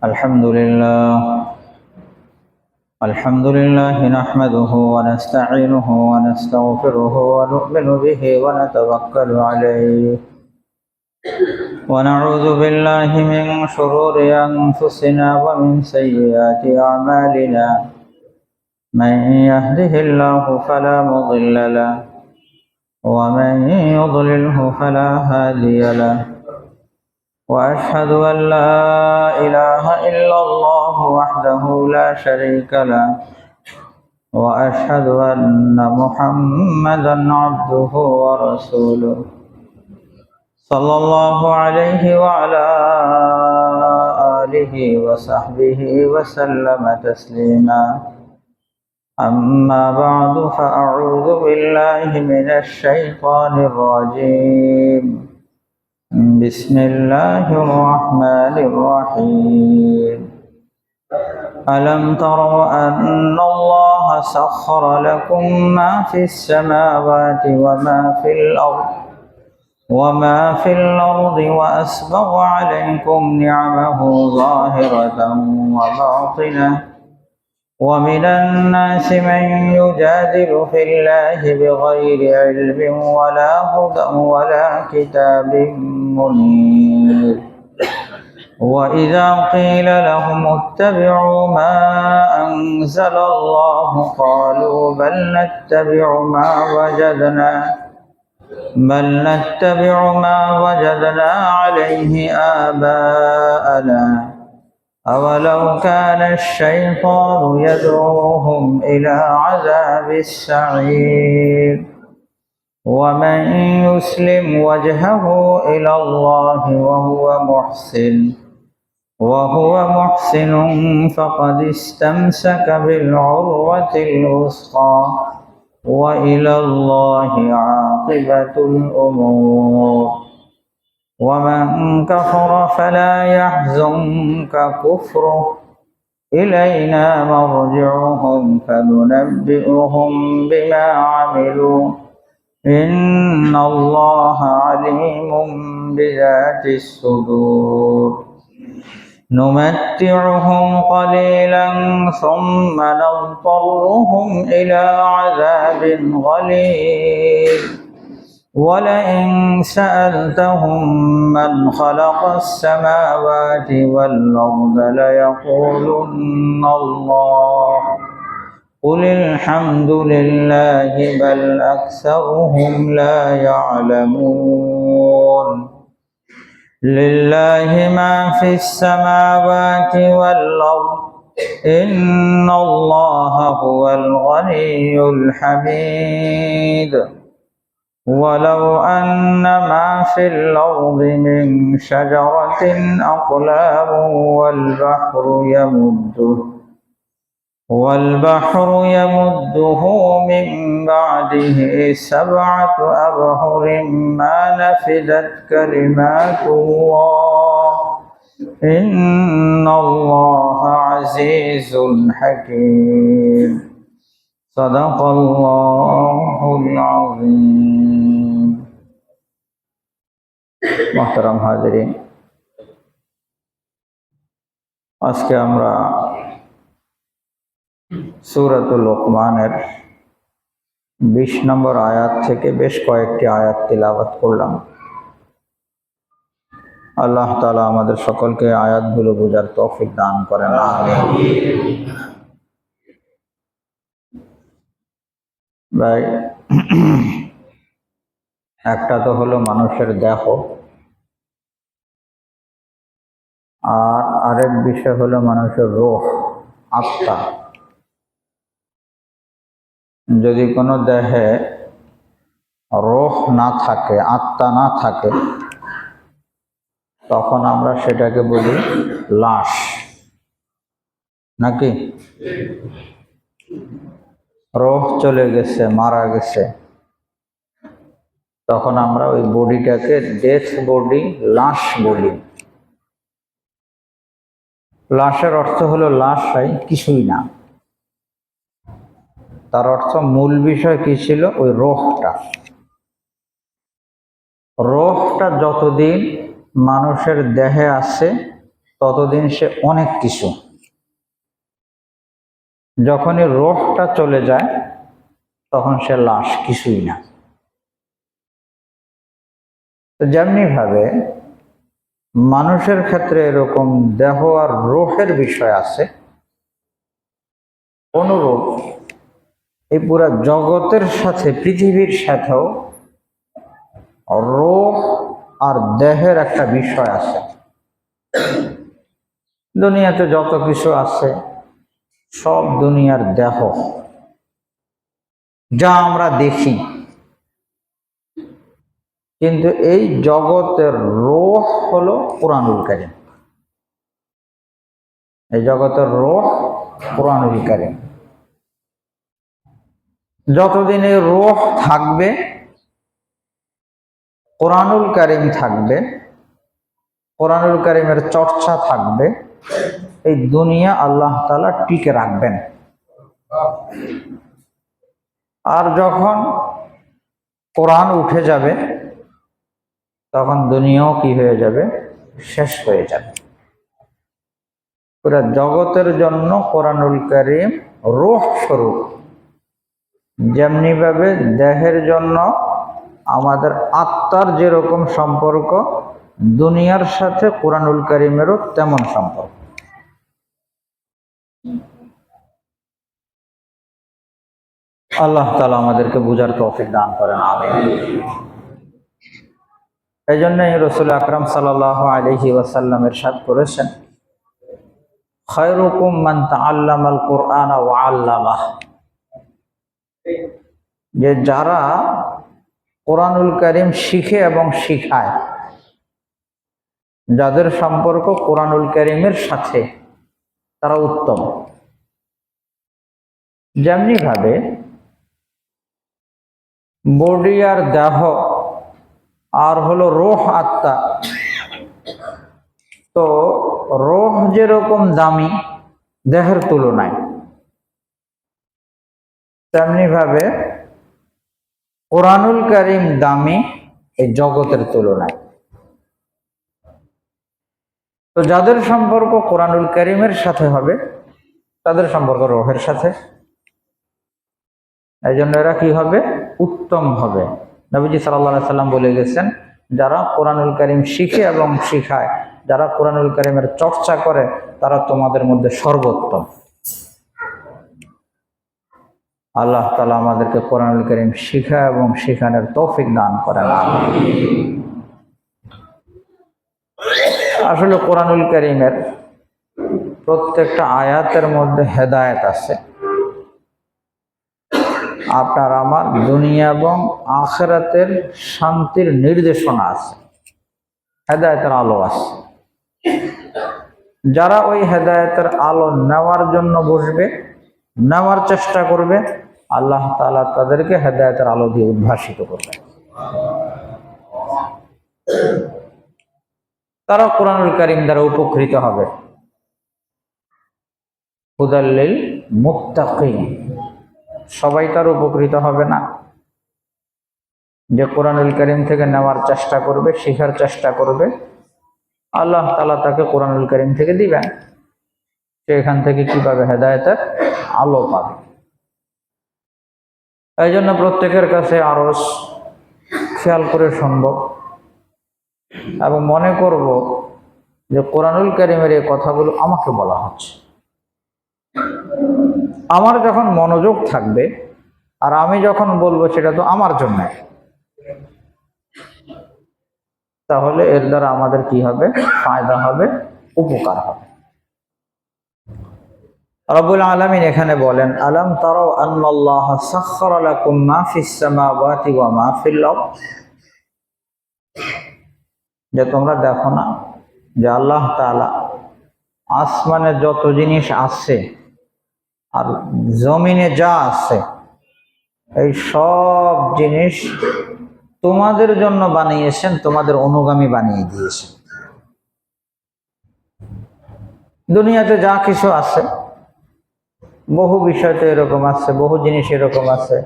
الحمد لله نحمده ونستعينه ونستغفره ونؤمن به ونتوكل عليه ونعوذ بالله من شرور أنفسنا ومن سيئات أعمالنا من يهده الله فلا مضل له ومن يضلله فلا هادي له وأشهد أن لا إله إلا الله وحده لا شريك له وأشهد أن محمدا عبده ورسوله صلى الله عليه وعلى آله وصحبه وسلم تسليما أما بعد فأعوذ بالله من الشيطان الرجيم بسم الله الرحمن الرحيم ألم تروا أن الله سخر لكم ما في السماوات وما في الأرض وأسبغ عليكم نعمه ظاهرة وباطنة ومن الناس من يجادل في الله بغير علم ولا هدى ولا كتاب منير وإذا قيل لهم اتبعوا ما أنزل الله قالوا بل نتبع ما وجدنا عليه آباءنا أولو كان الشيطان يدعوهم إلى عذاب السعير ومن يسلم وجهه إلى الله وهو محسن فقد استمسك بالعروة الوثقى وإلى الله عاقبة الأمور ومن كفر فلا يحزنك كفره إلينا مرجعهم فننبئهم بما عملوا إن الله عليم بذات الصدور نمتعهم قليلا ثم نضطرهم إلى عذاب غليظ ولئن سألتهم من خلق السماوات والأرض ليقولن الله قل الحمد لله بل أكثرهم لا يعلمون لله ما في السماوات والأرض إن الله هو الغني الحميد ولو أن ما في الأرض من شجرة أقلام والبحر يمده من بعده 7 أبحر ما نفدت كلمات الله إن الله عزيز حكيم صدق الله العظيم محترم হাজিরিন আজকে আমরা সূরাতুল লুকমানের 20 নম্বর আয়াত থেকে বেশ কয়েকটি আয়াত তিলাওয়াত করলাম। আল্লাহ তাআলা আমাদের সকলকে আয়াতগুলো বোঝার তৌফিক দান করেন, আমিন। ভাই, একটা তো হলো মানুষের দেহ, আর আরেক বিষয় হলো মানুষের রূহ, আত্মা। যদি কোনো দেহে রূহ না থাকে, আত্মা না থাকে, তখন আমরা সেটাকে বলি লাশ, নাকি? রূহ চলে গেছে, মারা গেছে, তখন আমরা ওই বডিটাকে ডেথ বডি, লাশ বলি। লাশের অর্থ হলো লাশ কিছুই না, তার অর্থ মূল বিষয় কি ছিল? ওই রূহটা। রূহটা যতদিন মানুষের দেহে আছে ততদিন সে অনেক কিছু। যখনই রূহটা চলে যায় তখন সে লাশ, কিছুই না। তো যেমনি ভাবে মানুষের ক্ষেত্রে এরকম দেহ আর রূহের বিষয় আছে, অনুরূপ এই পুরা জগতের সাথে, পৃথিবীর সাথেও রূহ আর দেহের একটা বিষয় আছে। দুনিয়াতে যত কিছু আছে সব দুনিয়ার দেহ, যা আমরা দেখি। কিন্তু এই জগতের রূহ হলো কুরআনুল কারীম। এই জগতের রূহ কুরআনুল কারীম। যতদিন এই রূহ থাকবে, কুরআনুল কারীম থাকবে, কুরআনুল কারীমের চর্চা থাকবে, এই দুনিয়া আল্লাহ তাআলা টিকে রাখবেন। আর যখন কোরআন উঠে যাবে তখন দুনিয়াও কি হয়ে যাবে? শেষ হয়ে যাবে। পুরা জগতের জন্য কোরআনুল কারীম রূহ স্বরূপ, যেমনি ভাবে দেহের জন্য আমাদের আত্মার যেরকম সম্পর্ক, দুনিয়ার সাথে কোরআনুল কারীমেরও তেমন সম্পর্ক। আল্লাহ তাআলা আমাদেরকে বুঝার তৌফিক দান করেন, আমিন। এই জন্যই রাসূল আকরাম সাল্লাল্লাহু আলাইহি ওয়াসাল্লাম ইরশাদ করেছেন, খায়রুকুম মান তাআল্লামাল কুরআনা ওয়া আল্লামাহ, যে যারা কোরআনুল কারীম শিখে এবং শিখায়, যাদের সম্পর্ক কোরআনুল কারীমের সাথে, তারা উত্তম। যেমনি ভাবে বডি আর দেহ আর হলো রূহ আত্মা, তো রূহ যেরকম দামি দেহের তুলনায়, তেমনি ভাবে কোরআনুল কারীম দামি এই জগতের তুলনায়। তো যাদের সম্পর্ক কোরআনুল কারীমের সাথে হবে, তাদের সম্পর্ক রূহের সাথে। এই জন্য এরা কি হবে? উত্তম হবে। নবীজি সাল্লাল্লাহু আলাইহি সাল্লাম বলে গেছেন, যারা কোরআনুল কারীম শিখে এবং শিখায়, যারা কোরআনুল কারীমের চর্চা করে, তারা তোমাদের মধ্যে সর্বোত্তম। আল্লাহ তাআলা আমাদেরকে কোরআনুল কারীম শিখা এবং শিখানোর তৌফিক দান করেন, আমিন। আসলে কোরআনুল কারীমের প্রত্যেকটা আয়াতের মধ্যে হেদায়েত আছে। আপনার আমার দুনিয়া এবং আখিরাতের শান্তির নির্দেশনা আছে, হেদায়েতের আলো আছে। যারা ওই হেদায়েতের আলো নেওয়ার জন্য বসবে, নেওয়ার চেষ্টা করবে, আল্লাহ তাআলা তাদেরকে হেদায়েতের আলো দিয়ে উদ্ভাসিত করবে। তারা কোরআনুল কারীম দ্বারা উপকৃত হবে। হুদাল্লিল মুত্তাকিন, সবাই তার উপকৃত হবে না। যে কোরআনুল কারীম থেকে নেওয়ার চেষ্টা করবে, শেখার চেষ্টা করবে, আল্লাহ তাআলা তাকে কোরআনুল কারীম থেকে দিবেন। সে এখান থেকে কি পাবে? হেদায়েতের আলো পাবে। এই জন্য প্রত্যেকের কাছে আরজ, খেয়াল করে শুনব এবং মনে করব যে কোরআনুল কারীমের এই কথাগুলো আমাকে বলা হচ্ছে। আমার যখন মনোযোগ থাকবে আর আমি যখন বলবো সেটা তো আমার জন্য, তাহলে এর দ্বারা আমাদের কি হবে? ফায়দা হবে, উপকার হবে। রব্বুল আলামিন এখানে বলেন, আলাম তারাউ আন্নাল্লাহা সাখখারা লাকুম মা ফিস সামাওয়াতি ওয়া মা ফিল আরদ, যে তোমরা দেখো না যে আল্লাহ তাআলা আসমানে যত জিনিস আছে আর জমিনে যা আছে, এই সব জিনিস তোমাদের জন্য বানিয়েছেন, তোমাদের অনুগামী বানিয়ে দিয়েছেন। দুনিয়াতে যা কিছু আছে, বহু বিষয় তো এরকম আছে, বহু জিনিস এরকম আছে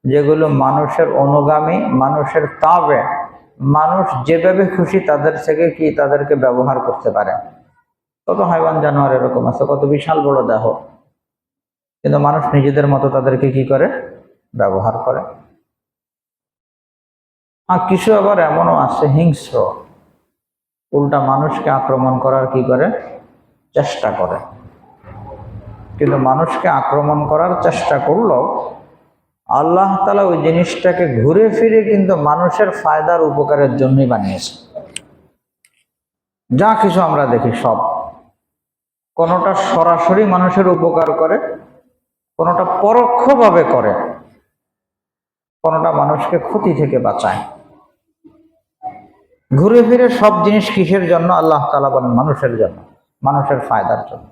যেগুলো মানুষের অনুগামী, মানুষের তাবে, মানুষ যেভাবে খুশি তাদের থেকে কি তাদেরকে ব্যবহার করতে পারে। কত হাইওয়ান জানোয়ার এরকম আছে, কত বিশাল বড় দেহ, কিন্তু মানুষ নিজেদের মতো তাদেরকে কি করে, ব্যবহার করে। আর কিছু আবার এমনও আছে হিংস্র, উল্টা মানুষকে আক্রমণ করার কি করে, চেষ্টা করে। কিন্তু মানুষকে আক্রমণ করার চেষ্টা করলেও আল্লাহ তাআলা ওই জিনিসটাকে ঘুরে ফিরে কিন্তু মানুষের ফায়দার উপকারের জন্যই বানিয়েছে। যা কিছু আমরা দেখি সব, কোনোটা সরাসরি মানুষের উপকার করে, কোনোটা পরোক্ষভাবে করে, কোনোটা মানুষকে ক্ষতি থেকে বাঁচায়। ঘুরে ফিরে সব জিনিস কিসের জন্য? আল্লাহ তাআলা বলেন মানুষের জন্য, মানুষের ফায়দার জন্য।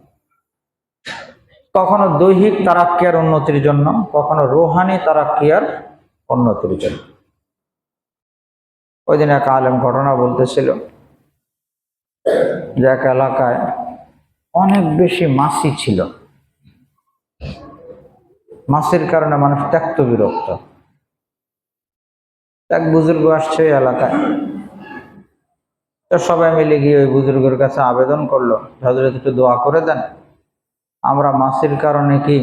কখনো দৈহিক তারাক্কি আর উন্নতির জন্য, কখনো রুহানি তারাক্কি আর উন্নতির জন্য। ওই দিন এক আলেম ঘটনা বলতেছিল যে এক এলাকায় অনেক বেশি মাছি ছিল, মাছির কারণে মানুষ ত্যক্ত বিরক্ত। এক বুজুর্গ আসছে ওই এলাকায়, তো সবাই মিলে গিয়ে ওই বুজুর্গের কাছে আবেদন করলো, হযরত একটু দোয়া করে দেন, আমরা মাছির কারণে কি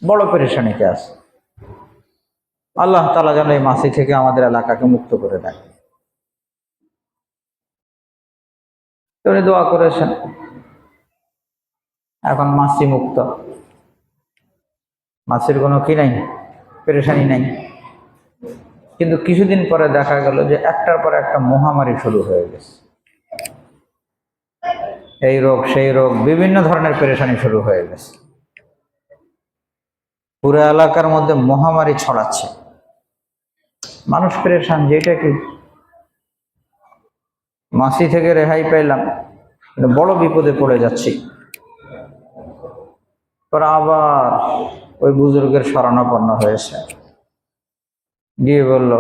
বড় পেরেশানিতে আছি, আল্লাহ তাআলা যেন এই মাছি থেকে আমাদের এলাকাকে মুক্ত করে দেন। তো উনি দোয়া করেছেন, এখন মাছি মুক্ত, মাছির কোনো কি নাই, পেরেশানি নাই। কিন্তু কিছুদিন পরে দেখা গেল যে একটার পর একটা মহামারী শুরু হয়ে গেছে, এই রোগ সেই রোগ, বিভিন্ন ধরনের পেরেশানি শুরু হয়ে গেছে। পুরো এলাকার মধ্যে মহামারী ছড়াচ্ছে, মানুষ পেরেশান যে এটা কি, মাছি থেকে রেহাই পেলাম, বড় বিপদে পড়ে যাচ্ছি। পরে আবার ওই বুজুর্গের শরণাপন্ন হয়েছে, গিয়ে বলল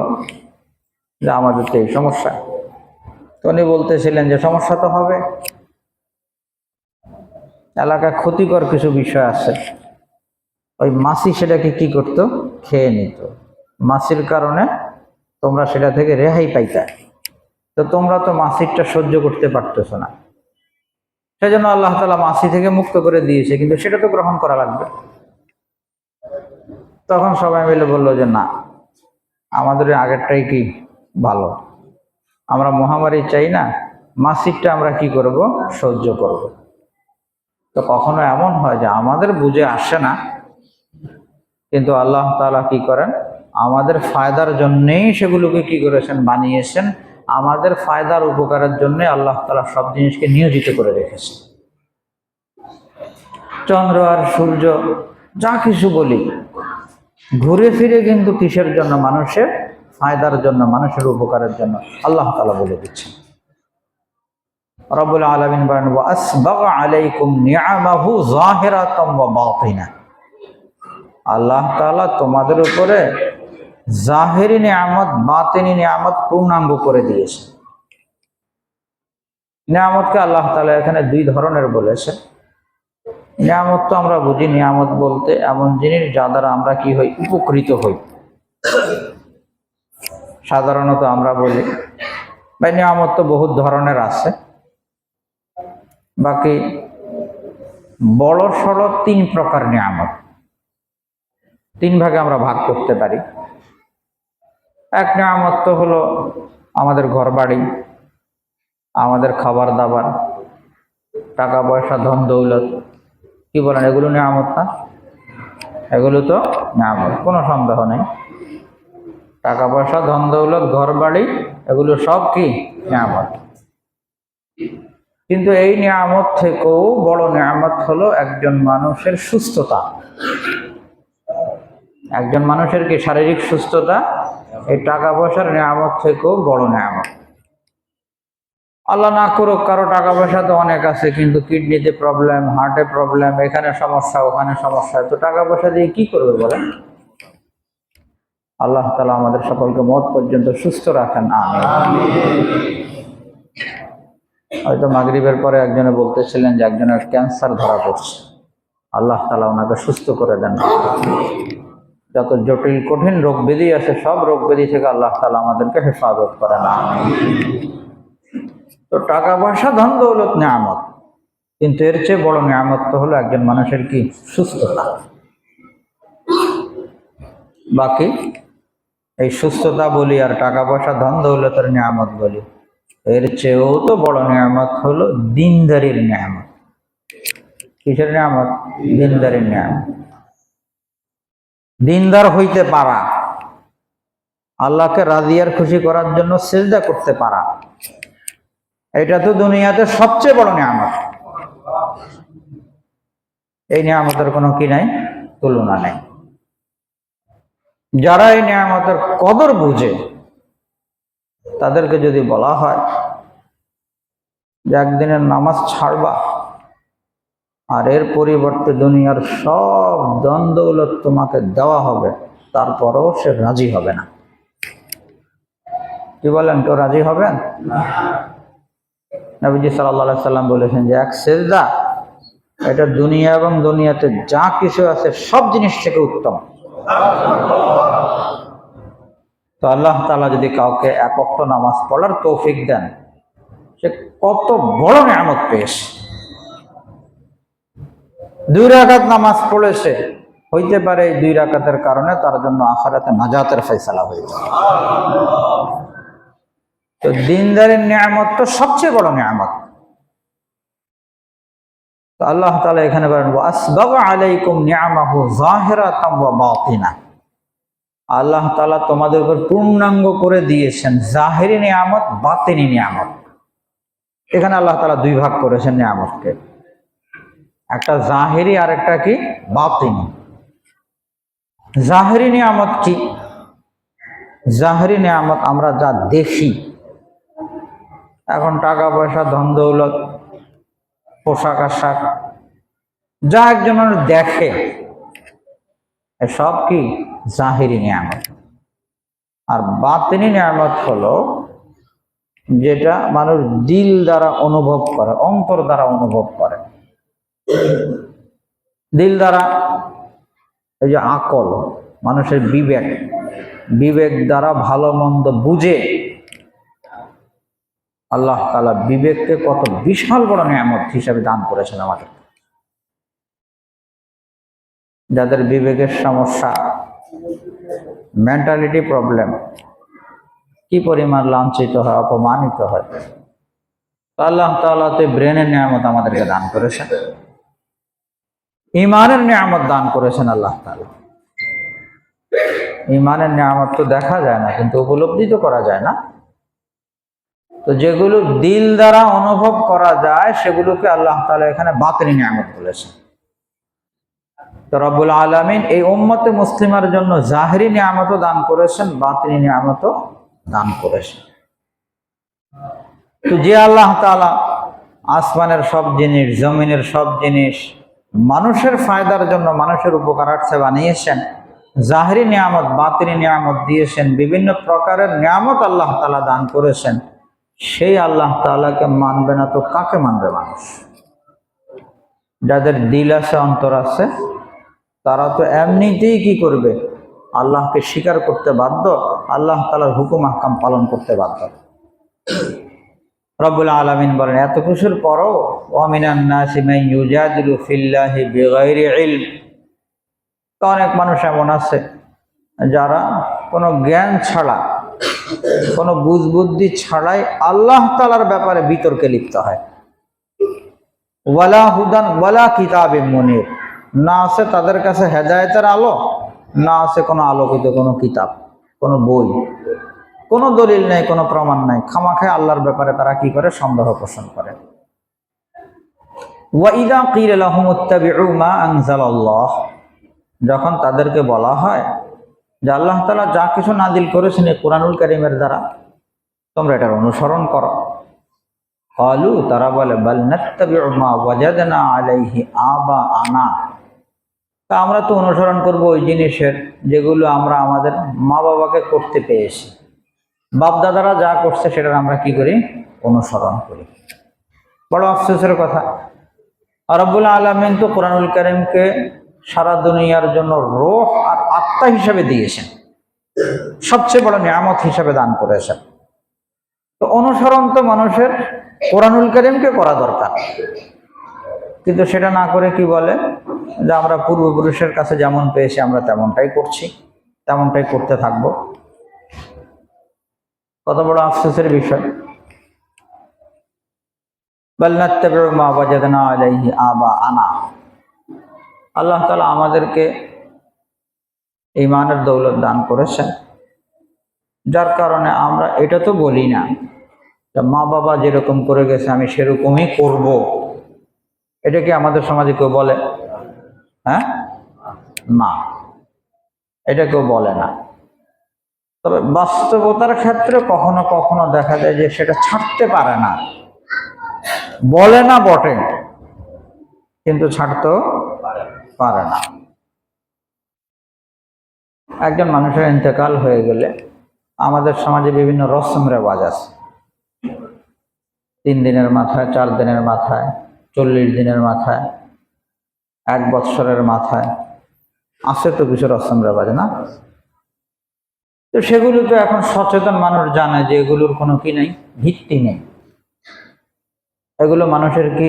যে আমাদের তো এই সমস্যা। তো উনি বলতেছিলেন যে সমস্যা তো হবে, এলাকায় ক্ষতিকর কিছু বিষয় আছে, ওই মাছি সেটাকে কি করতো, খেয়ে নিত। মাছির কারণে তোমরা সেটা থেকে রেহাই পাইতা, তো তোমরা তো মাছিরটা সহ্য করতে পারতেছো না, সেজন্য আল্লাহ তাআলা মাছি থেকে মুক্ত করে দিয়েছে, কিন্তু সেটা তো গ্রহণ করা লাগবে। তখন সবাই মিলে বললো যে না, আমাদের আগেরটাই কি ভালো, আমরা মহামারী চাই না, মাছিরটা আমরা কি করব, সহ্য করব। তো কখনো এমন হয় যে আমাদের বুঝে আসে না, কিন্তু আল্লাহ তাআলা কি করেন, আমাদের ফায়দার জন্যেই সেগুলোকে কি করেছেন, বানিয়েছেন। আমাদের ফায়দার উপকারের জন্য আল্লাহ তাআলা সব জিনিসকে নিয়োজিত করে রেখেছেন। চন্দ্র আর সূর্য যা কিছু বলি, ঘুরে ফিরে কিন্তু কিসের জন্য, মানুষের ফায়দার জন্য, মানুষের উপকারের জন্য আল্লাহ তাআলা বলে দিচ্ছেন। রব্বুল আলামিন বলেন ওয়া আসবাগা আলাইকুম নিআমাহু যাহিরাতাম ওয়া বাতিনা, আল্লাহ তাআলা তোমাদের উপরে জাহেরি নিয়ামত, বাতিনি নিয়ামত পূর্ণাঙ্গ করে দিয়েছে। নিয়ামতকে আল্লাহ তাআলা এখানে দুই ধরনের বলেছে। নিয়ামত তো আমরা বুঝি, নিয়ামত বলতে এমন জিনিস যা দ্বারা আমরা কি হই, উপকৃত হই, সাধারণত আমরা বলি। ভাই নিয়ামত তো বহুত ধরনের আছে, বাকি বড় সড়ো তিন প্রকার নিয়ামত, তিন ভাগে আমরা ভাগ করতে পারি। এক নিয়ামত তো হলো আমাদের ঘর বাড়ি, আমাদের খাবার দাবার, টাকা পয়সা, ধন দৌলত, কি বলেন, এগুলো নিয়ামত না? এগুলো তো নিয়ামত, কোনো সন্দেহ নেই। টাকা পয়সা, ধন দৌলত, ঘর বাড়ি, এগুলো সব কি নিয়ামত। কিন্তু এই নিয়ামত থেকেও বড় নিয়ামত হলো একজন মানুষের সুস্থতা। একজন মানুষের কি শারীরিক সুস্থতা, এই টাকা পয়সার নিয়ামত থেকেও বড় নিয়ামত। আল্লাহ না করুক, কারো টাকা পয়সা তো অনেক আছে, কিন্তু কিডনিতে প্রবলেম, হার্টে প্রবলেম, এখানে সমস্যা, ওখানে সমস্যা, তো টাকা পয়সা দিয়ে কি করবে বলেন? আল্লাহ তাআলা আমাদের সকলকে মওত পর্যন্ত সুস্থ রাখেন, আমিন। হয়তো মাগরিবের পরে একজনে বলতেছিলেন যে একজনের ক্যান্সার ধরা পড়ছে, আল্লাহ তাআলা ওনাকে সুস্থ করে দেন। যত জটিল কঠিন রোগ ব্যাধি আছে, সব রোগ ব্যাধি থেকে আল্লাহ তাআলা আমাদেরকে হেফাজত করেন, আমিন। তো টাকা পয়সা, ধন দৌলত নিয়ামত, কিন্তু এর চেয়ে বড় নিয়ামত তো হলো একজন মানুষের কি সুস্থতা। বাকি এই সুস্থতা বলি আর টাকা পয়সা ধন দৌলতের নিয়ামত বলি, এর চেয়েও তো বড় নিয়ামত হলো দিনদারির নিয়ামত। কিসের নিয়ামত? দিনদারির নিয়ামত। দিনদার হইতে পারা, আল্লাহকে রাজি আর খুশি করার জন্য সিজদা করতে পারা, এটা তো দুনিয়াতে সবচেয়ে বড় নিয়ামত। এই নিয়ামতের কোনো কি নাই, তুলনা নেই। যারা এই নিয়ামতের কদর বুঝে তাদেরকে যদি বলা হয় যে একদিনের নামাজ ছাড়বা আর এর পরিবর্তে দুনিয়ার সব ধন দৌলত তোমাকে দেওয়া হবে, তারপরেও সে রাজি হবে না। কি বলেন, কেউ রাজি হবেন? নবীজি সাল্লাল্লাহু আলাইহি সাল্লাম বলেছেন যে এক সিজদা এটা দুনিয়া এবং দুনিয়াতে যা কিছু আছে সব জিনিস থেকে উত্তম। তো আল্লাহ তাআলা যদি কাউকে এক ওয়াক্ত নামাজ পড়ার তৌফিক দেন, সে কত বড় নিয়ামত পেয়েছে। 2 রাকাত নামাজ পড়েছে, হইতে পারে এই 2 রাকাতের কারণে তার জন্য আখিরাতে নাজাতের ফয়সালা হয়েছে। তো দিনদারের নিয়ামত তো সবচেয়ে বড় নিয়ামত। তো আল্লাহ তাআলা এখানে বলেন ওয়াসবাগা আলাইকুম নিআমাহু যাহিরাতাম ওয়া বাতিনা। আল্লাহ তাআলা তোমাদের উপর পূর্ণাঙ্গ করে দিয়েছেন জাহিরি নিয়ামত, বাতিনি নিয়ামত। এখানে আল্লাহ তাআলা 2 ভাগ করেছেন নিয়ামতকে, একটা জাহিরি আর একটা কি বাতিনি। জাহিরি নিয়ামত কি? জাহিরি নিয়ামত আমরা যা দেখি, এখন টাকা পয়সা ধন দৌলত পোশাক আশাক যা একজন মানুষ দেখে, সব কি জাহিরি নিয়ামত। আর বাতিনি নিয়ামত হলো যেটা মানুষ দিল দ্বারা অনুভব করে, অন্তর দ্বারা অনুভব করে। দিল দ্বারা এই যে আকল, মানুষের বিবেক, বিবেক দ্বারা ভালো মন্দ বুঝে। আল্লাহ তাআলা বিবেককে কত বিশাল বড় নিয়ামত হিসাবে দান করেছেন আমাদের। যাদের বিবেকের সমস্যা, মেন্টালিটি প্রবলেম, কি পরিমাণ লাঞ্ছিত হয়, অপমানিত হয়। আল্লাহ তাআলা তো ব্রেনের নিয়ামত আমাদেরকে দান করেছেন, ঈমানের নিয়ামত দান করেছেন আল্লাহ তাআলা। ঈমানের নিয়ামত তো দেখা যায় না, কিন্তু উপলব্ধি তো করা যায় না। তো যেগুলো দিল দ্বারা অনুভব করা যায় সেগুলোকে আল্লাহ তাআলা এখানে বাতিনি নিয়ামত বলেছেন। তো রব্বুল আলামিন এই উম্মতে মুসলিমার জন্য জাহিরি নিয়ামতও দান করেছেন, বাতিনি নিয়ামতও দান করেছেন। তো যে আল্লাহ তাআলা আসমানের সব জিনিস, জমিনের সব জিনিস মানুষের ফায়দার জন্য, মানুষের উপকারার্থে বানিয়েছেন, জাহিরি নিয়ামত বাতিনি নিয়ামত দিয়েছেন, বিভিন্ন প্রকারের নিয়ামত আল্লাহ তাআলা দান করেছেন, সেই আল্লাহ তাআলাকে মানবে না তো কাকে মানবে মানুষ? যাদের দিল আছে, অন্তর আছে, তারা তো এমনিতেই কি করবে? আল্লাহকে স্বীকার করতে বাধ্য, আল্লাহ তাআলার হুকুম আহকাম পালন করতে বাধ্য। রব্বুল আলামিন বলেন এত কিছুর পরও ওয়া মিনান নাসি মান ইউজাদিলু ফিল্লাহি বিগাইরি ইলম। তো অনেক মানুষ এমন আছে যারা কোনো জ্ঞান ছাড়া, কোনো বুঝবুদ্ধি ছাড়াই আল্লাহ তাআলার ব্যাপারে বিতর্কে লিপ্ত হয়। ওয়ালা হুদান ওয়ালা কিতাবিম মুনির, না আছে তাদের কাছে হেদায়েতের আলো, না আছে কোনো আলোকিত কোনো কিতাব, কোনো বই, কোনো দলিল নেই, কোনো প্রমাণ নাই। খামাখায় আল্লাহর ব্যাপারে তারা কি করে? সন্দেহ পোষণ করে। ওয়া ইযা ক্বিলা লাহুম ইত্তাবিউ মা আনজালাল্লাহ, যখন তাদেরকে বলা হয় যে আল্লাহ তাআলা যা কিছু নাজিল করেছেন এই কোরআনুল কারীমের দ্বারা, তোমরা এটার অনুসরণ করো। ক্বালু, তারা বলে বাল নাত্তাবিউ মা ওয়াজাদনা আলাইহি আবাআনা, তা আমরা তো অনুসরণ করব ওই জিনিসের যেগুলো আমরা আমাদের মা বাবাকে করতে পেয়েছি, বাপ দাদারা যা করছে সেটার আমরা কি করি? অনুসরণ করি। বড় আফসোসের কথা, রব্বুল আলামিন তো কোরআনুল কারীমকে সারা দুনিয়ার জন্য রূহ আর আত্মা হিসেবে দিয়েছেন, সবচেয়ে বড় নিয়ামত হিসেবে দান করেছেন। তো অনুসরণ তো মানুষের কোরআনুল কারীমকে করা দরকার। কিন্তু সেটা না করে কি বলে যে আমরা পূর্বপুরুষের কাছে যেমন পেয়েছি আমরা তেমনটাই করছি, তেমনটাই করতে থাকবো। কত বড় আফসোসের বিষয়। বাল নাত্তাবিউ মা ওয়াজাদনা আলাইহি আবাআনা। আল্লাহ তাআলা আমাদেরকে ঈমানের দৌলত দান করেছেন, যার কারণে আমরা এটা তো বলি না যে মা বাবা যেরকম করে গেছে আমি সেরকমই করব। এটা কি আমাদের সমাজে কেউ বলে? হ্যাঁ, না, এটা কেউ বলে না। তবে বাস্তবতার ক্ষেত্রে কখনো কখনো দেখা যায় যে সেটা ছাড়তে পারে না, বলে না বটে কিন্তু ছাড়তেও পারে না। একজন মানুষের ইন্তেকাল হয়ে গেলে আমাদের সমাজে বিভিন্ন রসম রেওয়াজ আছে। 3 দিনের মাথায়, 4 দিনের মাথায়, 40 দিনের মাথায়, 1 বৎসরের মাথায় আছে তো কিছু রসম রেওয়াজ, না? তো সেগুলো তো এখন সচেতন মানুষ জানে যে এগুলোর কোনো কি নেই, ভিত্তি নেই। এগুলো মানুষের কি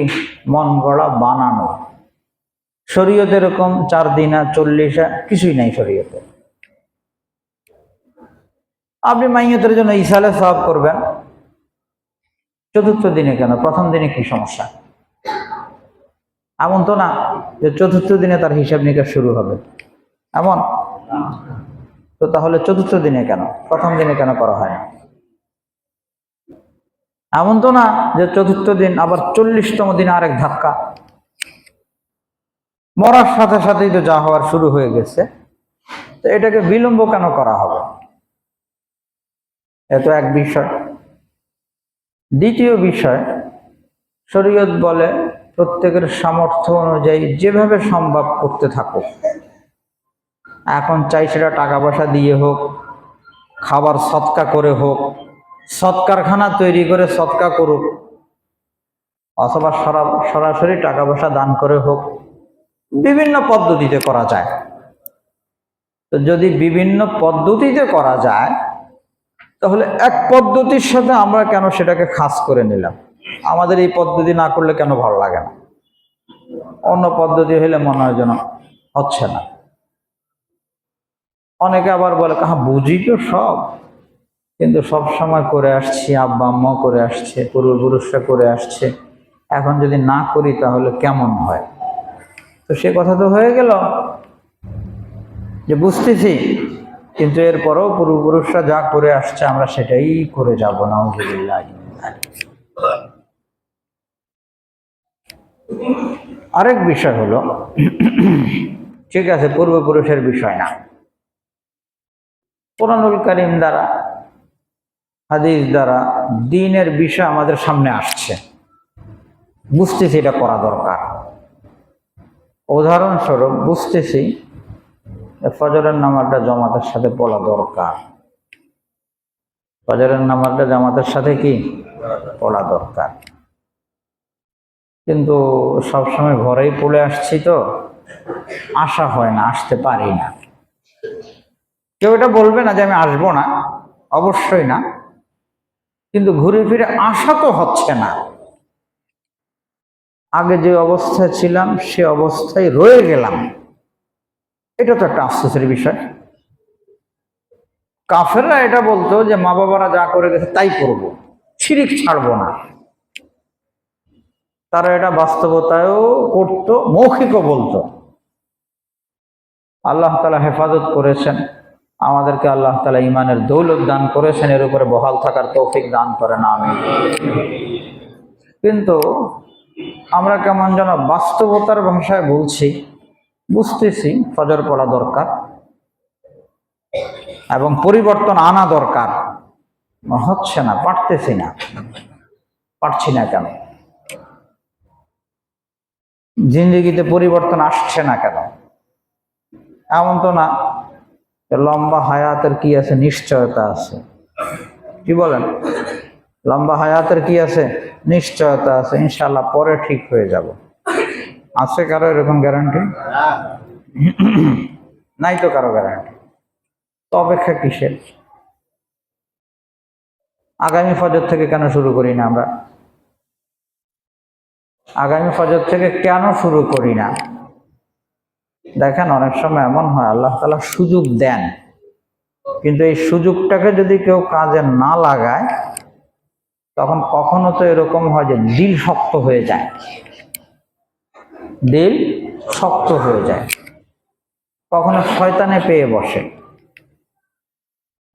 মন গড়া বানানো। শরীয়তে এরকম 4 দিনা 40 কিছুই নাই শরীয়তে। আপনি মাইয়তের জন্য ইসালে সওয়াব করবেন 4র্থ দিনে, কেন 1ম দিনে কি সমস্যা? এমন তো না যে 4র্থ দিনে তার হিসাব নিকাশ শুরু হবে, এমন তো। তাহলে 4র্থ দিনে কেন, 1ম দিনে কেন করা হয় না? এমন তো না যে 4র্থ দিন আবার 40তম দিনে আরেক ধাক্কা। মরার সাথে সাথেই তো যা হওয়ার শুরু হয়ে গেছে, তো এটাকে বিলম্ব কেন করা হবে? এত এক বিষয়। দ্বিতীয় বিষয়, শরীয়ত বলে প্রত্যেকের সামর্থ্য অনুযায়ী যেভাবে সম্ভব করতে থাকো। এখন চাই সেটা টাকা পয়সা দিয়ে হোক, খাবার সৎকা করে হোক, সৎকারখানা তৈরি করে সৎকা করুক, অথবা সরাসরি টাকা পয়সা দান করে হোক, বিভিন্ন পদ্ধতিতে করা যায়। তো যদি বিভিন্ন পদ্ধতিতে করা যায় তাহলে এক পদ্ধতির সাথে আমরা কেন সেটাকে খাস করে নিলাম? আমাদের এই পদ্ধতি না করলে কেন ভালো লাগে না? অন্য পদ্ধতি হলে মনে হয় যেন হচ্ছে না। অনেকে আবার বলে কাহা বুঝি তো সব, কিন্তু সব সময় করে আসছি, আব্বা আম্মা করে আসছে, পূর্বপুরুষরা করে আসছে, এখন যদি না করি তাহলে কেমন হয়? তো সে কথা তো হয়ে গেল যে বুঝতেছি, কিন্তু এরপরও পূর্বপুরুষরা যা করে আসছে আমরা সেটাই করে যাব না। আরেক বিষয় হলো, ঠিক আছে পূর্বপুরুষের বিষয় না, কোরআনুল কারীম দ্বারা, হাদিস দ্বারা দ্বীনের বিষয় আমাদের সামনে আসছে, বুঝতেছি এটা করা দরকার। উদাহরণস্বরূপ বুঝতেছি ফজরের নামাজটা জামাতের সাথে পড়া দরকার, ফজরের নামাজটা জামাতের সাথে কি পড়া দরকার, কিন্তু সবসময় ঘরেই পড়ে আসছি তো আসা হয় না, আসতে পারি না। কেউ এটা বলবে না যে আমি আসবো না, অবশ্যই না, কিন্তু ঘুরে ফিরে আসা তো হচ্ছে না। আগে যে অবস্থায় ছিলাম সে অবস্থায় রয়ে গেলাম, এটা তো একটা আফসোসের বিষয়। কাফেররা এটা বলতো যে মা বাবারা যা করে গেছে তাই করব, শিরিক ছাড়বো না। তারা এটা বাস্তবতায়ও করতো, মৌখিকও বলতো। আল্লাহ তাআলা হেফাজত করেছেন আমাদেরকে, আল্লাহ তাআলা ঈমানের দৌলত দান করেছেন, এর উপরে বহাল থাকার তৌফিক দান করেন, আমিন। কিন্তু আমরা কেমন যেন বাস্তবতার ভাষায় বলছি, বুঝতেছি ফজর পড়া দরকার এবং পরিবর্তন আনা দরকার, হচ্ছে না, পারছি না কেন? জিন্দেগিতে পরিবর্তন আসছে না কেন? এমন তো না লম্বা হায়াতের কি আছে, নিশ্চয়তা আছে। কি বলেন? লম্বা হায়াতের কি আছে, নিশ্চয়তা আছে, ইনশাআল্লাহ পরে ঠিক হয়ে যাব। আছে কারো এরকম গ্যারান্টি? নাই তো কারো গ্যারান্টি। তো অপেক্ষা কিসের? আগামী ফজর থেকে কেন শুরু করি না আমরা? আগামী ফজর থেকে কেন শুরু করি না? দেখেন, অনেক সময় এমন হয় আল্লাহ তাআলা সুযোগ দেন, কিন্তু এই সুযোগটাকে যদি কেউ কাজে না লাগায়, তখন কখনো তো এরকম হয় যে দিল শক্ত হয়ে যায়, দিল শক্ত হয়ে যায়, কখনো শয়তানে পেয়ে বসে,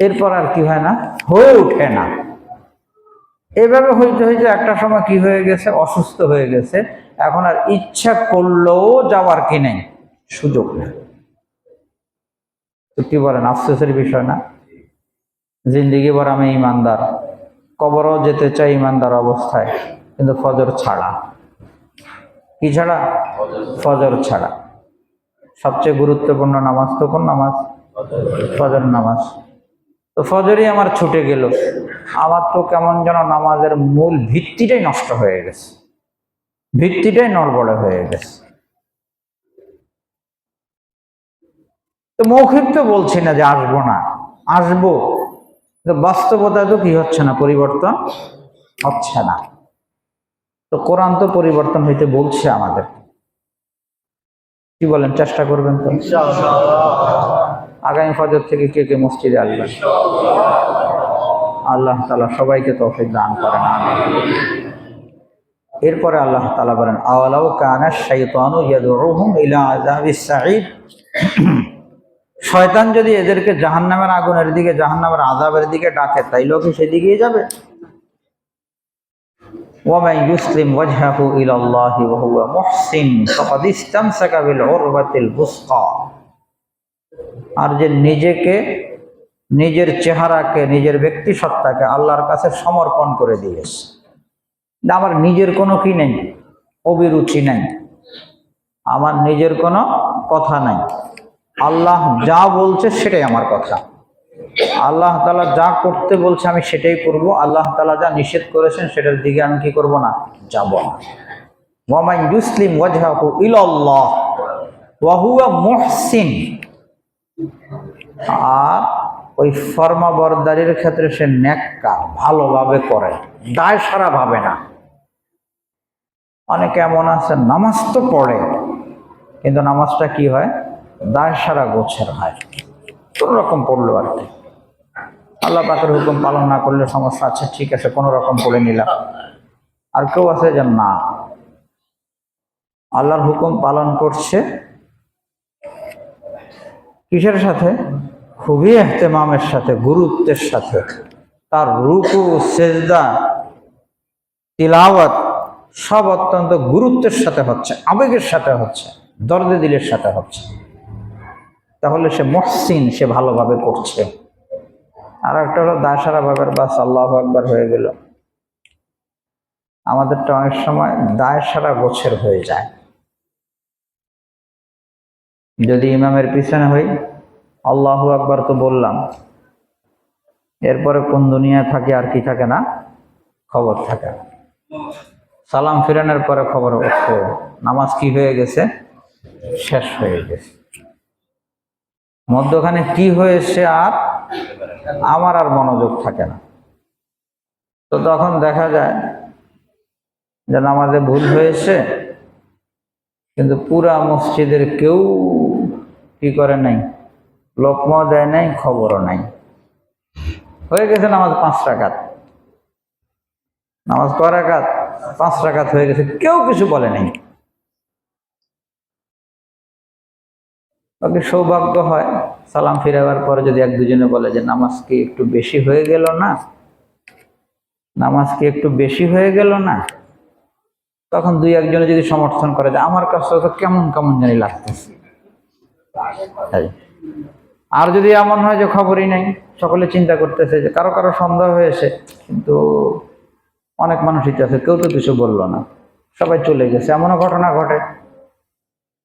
এরপর আর কি হয় না, হয়ে ওঠে না। এভাবে হইতে হইতে একটা সময় কি হয়ে গেছে, অসুস্থ হয়ে গেছে, এখন আর ইচ্ছা করলেও যাওয়ার কি নেই, সুযোগ নেই। তো কি বলেন, আফসোসের বিষয় না? জিন্দিগি ভর আমি ইমানদার, কবরও যেতে চাই ইমানদার অবস্থায়, কিন্তু ফজর ছাড়া। কি ছাড়া? ফজর ছাড়া। সবচেয়ে গুরুত্বপূর্ণ নামাজ তো কোন নামাজ? ফজর নামাজ। তো ফজরই আমার ছুটে গেল, আমার তো কেমন যেন নামাজের মূল ভিত্তিটাই নষ্ট হয়ে গেছে, ভিত্তিটাই নড়বড়ে হয়ে গেছে। তো মৌখিক তো বলছি না যে আসবো না, আসবো, কিন্তু বাস্তবতা তো কি হচ্ছে না, পরিবর্তন হচ্ছে না। তো কোরআন তো পরিবর্তন হইতে বলছে আমাদের, কি বলেন, চেষ্টা করবেন তো? আগামী ফজর থেকে কে কে মসজিদে আসবেন? আল্লাহ তাআলা সবাইকে তৌফিক দান করেন। এরপরে আল্লাহ তাআলা বলেন, আওয়ালাউ কানা শাইতানু ইয়াদউহুম ইলা আযাবিস সাঈদ, শয়তান যদি এদেরকে জাহান্নামের আগুনের দিকে, জাহান্নামের আযাবের দিকে ডাকে, তাইলেও কি সেদিকেই যাবে? ওয়ামান ইউসলিম ওয়াজহাহু ইলাল্লাহি ওয়া হুয়া মুহসিন ফাকাদ ইসতামসাকা বিল উরওয়াতিল বুসকা, আর যে নিজেকে, নিজের চেহারাকে, নিজের ব্যক্তি সত্তাকে আল্লাহর কাছে সমর্পণ করে দিয়েছে, আমার নিজের কোনো কি নেই, অভিরুচি নাই, আমার নিজের কোনো কথা নাই, আল্লাহ যা বলছে সেটাই আমার কথা, আল্লাহ তাআলা যা করতে বলছে আমি সেটাই করব, আল্লাহ তাআলা যা নিষেধ করেছেন সেটার দিকে আমি কি করব না, যাব না। ওয়ামান ইউসলিম ওয়াজহাহু ইলাল্লাহ ওয়া হুয়া মুহসিন, আর ওই ফরমাবরদারির ক্ষেত্রে সে নেককার, ভালোভাবে করে, দায় সারা ভাবে না। অনেকে এমন আছে নামাজ তো পড়ে, কিন্তু নামাজটা কি হয়, দায় সারা গোছের হয়, কোন রকম পড়লো আর কি, আল্লাহ পাকের হুকুম পালন না করলে সমস্যা আছে, ঠিক আছে কোন রকম পড়ে নিলাম। আর কেউ আছে যে না, আল্লাহর হুকুম পালন করছে, কিসের সাথে, খুবই ইহতেমামের সাথে, গুরুত্বের সাথে, তার রুকু, সেজদা, তিলাওয়াত সব অত্যন্ত গুরুত্বের সাথে হচ্ছে, আবেগের সাথে হচ্ছে, দর্দে দিলের সাথে হচ্ছে, তাহলে সে মুহসিন, সে ভালোভাবে করছে। আর একটা হলো দায়সারা ভাবের, বাস আল্লাহু আকবার হয়ে গেল। আমাদেরটা অনেক সময় দায়সারা গোছের হয়ে যায়। যদি ইমামের পিছনে হই, আল্লাহু আকবার তো বললাম, এরপরে কোন দুনিয়া থাকে আর কি থাকে না, খবর থাকে না। সালাম ফিরানোর পরে খবর হচ্ছে নামাজ কি হয়ে গেছে, শেষ হয়ে গেছে, মধ্যখানে কি হয়েছে আর আমার আর মনোযোগ থাকে না। তো তখন দেখা যায় যে নামাজে ভুল হয়েছে, কিন্তু পুরা মসজিদের কেউ কি করে নাই, লোকমাও দেয় নাই, খবরও নাই, হয়ে গেছে নামাজ 5 রাকাত, নামাজ কয় রাকাত, 5 রাকাত হয়ে গেছে, কেউ কিছু বলে নাই। ওকে সৌভাগ্য হয়, সালাম ফিরাবার পরে যদি এক দুজনে বলে যে নামাজ কি একটু বেশি হয়ে গেল না, নামাজ কি একটু বেশি হয়ে গেল না, তখন দুই একজনে যদি সমর্থন করে যে আমার কাছে তো কেমন কেমন জানি লাগতেছে। আর যদি এমন হয় যে খবরই নাই, সকলে চিন্তা করতেছে যে কারো কারো সন্দেহ হয়েছে, কিন্তু অনেক মানুষই আছে, কেউ তো কিছু বললো না, সবাই চলে গেছে, এমনও ঘটনা ঘটে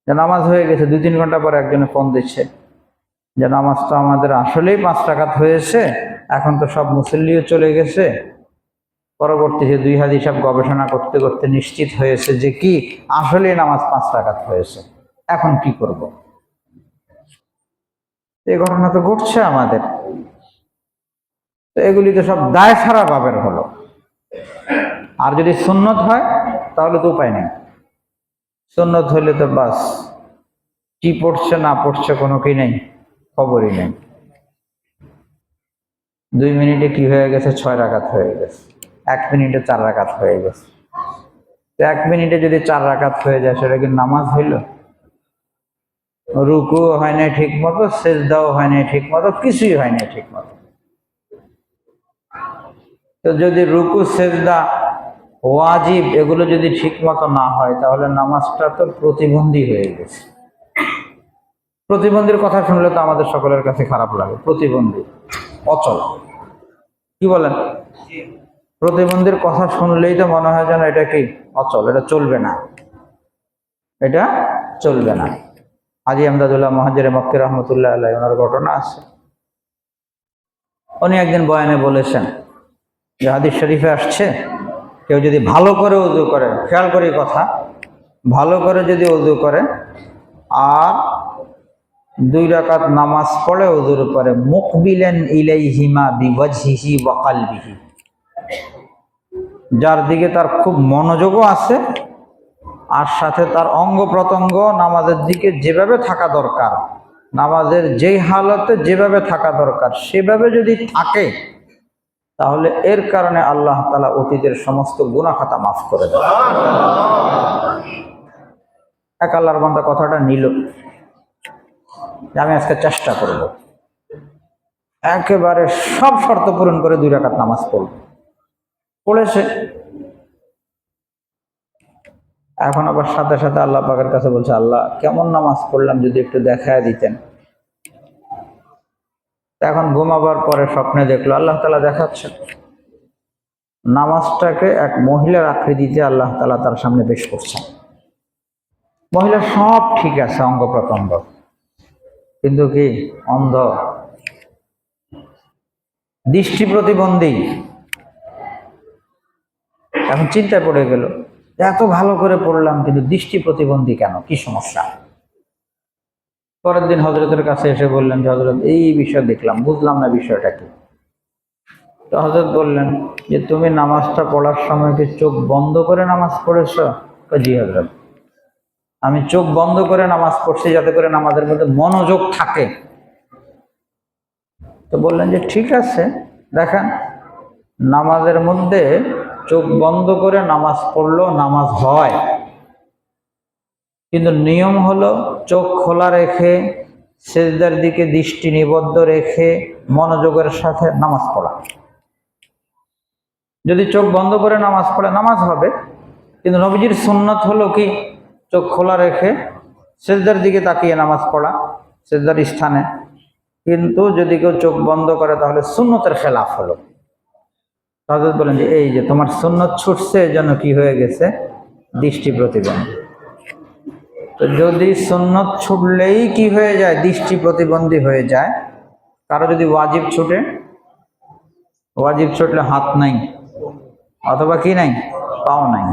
যে নামাজ হয়ে গেছে, 2-3 ঘন্টা পরে একজনে ফোন দিচ্ছে যে নামাজ তো আমাদের আসলেই 5 রাকাত হয়েছে, এখন তো সব মুসল্লিও চলে গেছে। পরবর্তী যে 2 হাদিস সব গবেষণা করতে করতে নিশ্চিত হয়েছে যে কি আসলেই নামাজ 5 রাকাত হয়েছে, এখন কি করব? এই ঘটনা তো ঘটছে আমাদের। তো এগুলি তো সব দায় ছাড়া ভাবের হলো। আর যদি সুন্নত হয় তাহলে তো উপায় নেই, সুন্নত হইলে তো বাস, কি পড়ছে না পড়ছে কোনো কি নেই, খবরই নেই। 2 মিনিটে কি হয়ে গেছে, 6 রাকাত হয়ে গেছে। 1 মিনিটে 4 রাকাত হয়ে গেছে। 1 মিনিটে যদি 4 রাকাত হয়ে যায় সেটা কি নামাজ হইল? রুকু হয় নাই ঠিক মতো, সেজদাও হয় নাই ঠিক মতো, কিছুই হয় নাই ঠিক মতো। তো যদি রুকু সেজদা ওয়াজিব এগুলো যদি ঠিক মতো না হয় তাহলে নামাজটা তো প্রতিবন্ধী হয়ে গেছে। প্রতিবন্ধীর কথা শুনলে তো আমাদের সকলের কাছে খারাপ লাগে। প্রতিবন্ধী, অচল, কি বলেন? প্রতিবন্ধীর কথা শুনলেই তো মনে হয় যেন এটা কি অচল, এটা চলবে না, এটা চলবে না। হাজী আমদাদুল্লাহ মুহাজ্জির মক্কি রহমতুল্লাহ আলাইহি ওনার ঘটনা আছে। উনি একদিন বয়ানে বলেছেন যে হাদিস শরীফে আসছে, কেউ যদি ভালো করে ওযু করে, খেয়াল করি কথা, ভালো করে যদি ওযু করে আর 2 রাকাত নামাজ পড়ে ওযুর পরে, মুকবিলান ইলাইহিমা বিওয়াজহিহি ওয়া কলবিহি, যার দিকে তার খুব মনোযোগও আছে আর সাথে তার অঙ্গ প্রত্যঙ্গ নামাজের দিকে যেভাবে থাকা দরকার, নামাজের যেই হালতে যেভাবে থাকা দরকার সেভাবে যদি থাকে, তাহলে এর কারণে আল্লাহ তাআলা অতীতের সমস্ত গুনাহ খাতা মাফ করে দেন। এক আল্লাহর বান্দা কথাটা নিল যে আমি আজকে চেষ্টা করব, একেবারে সব শর্ত পূরণ করে 2 রাকাত নামাজ পড়ব। পড়েছে, এখন আবার সাথে সাথে আল্লাহ পাকের কাছে বলছে, আল্লাহ কেমন নামাজ পড়লাম যদি একটু দেখায় দিতেন। এখন ঘুমাবার পরে স্বপ্নে দেখলো আল্লাহ তাআলা দেখাচ্ছেন নামাজটাকে এক মহিলার আকৃতিতে আল্লাহ তাআলা তার সামনে পেশ করছেন। মহিলা সব ঠিক আছে, অঙ্গ প্রত্যঙ্গ, কিন্তু কি অন্ধ, দৃষ্টি প্রতিবন্ধী। এখন চিন্তায় পড়ে গেল, এত ভালো করে পড়লাম কিন্তু দৃষ্টি প্রতিবন্ধী কেন, কি সমস্যা? পরের দিন হযরতের কাছে এসে বললেন যে হযরত এই বিষয় দেখলাম, বুঝলাম না বিষয়টা কি। তো হযরত বললেন যে তুমি নামাজটা পড়ার সময় কি চোখ বন্ধ করে নামাজ পড়েছ? জি হযরত, আমি চোখ বন্ধ করে নামাজ পড়ছি যাতে করে নামাজের মধ্যে মনোযোগ থাকে। তো বললেন যে ঠিক আছে, দেখেন নামাজের মধ্যে চোখ বন্ধ করে নামাজ পড়লেও নামাজ হয়, কিন্তু নিয়ম হলো চোখ খোলা রেখে সিজদার দিকে দৃষ্টি নিবদ্ধ রেখে মনোযোগের সাথে নামাজ পড়া। যদি চোখ বন্ধ করে নামাজ পড়ে নামাজ হবে, কিন্তু নবীজির সুন্নত হলো কি চোখ খোলা রেখে সিজদার দিকে তাকিয়ে নামাজ পড়া, সিজদার স্থানে। কিন্তু যদি কেউ চোখ বন্ধ করে তাহলে সুন্নতের খেলাফ হলো। হযরত বলেন যে এই যে তোমার সুন্নত ছুটছে, এজন্য কি হয়ে গেছে, দৃষ্টি প্রতিবন্ধী। তো যদি সুন্নত ছুটলেই কি হয়ে যায়, দৃষ্টি প্রতিবন্ধী হয়ে যায়। কারো যদি ওয়াজিব ছুটে, ওয়াজিব ছুটলে হাত নাই অথবা কি নাই, পাও নাই,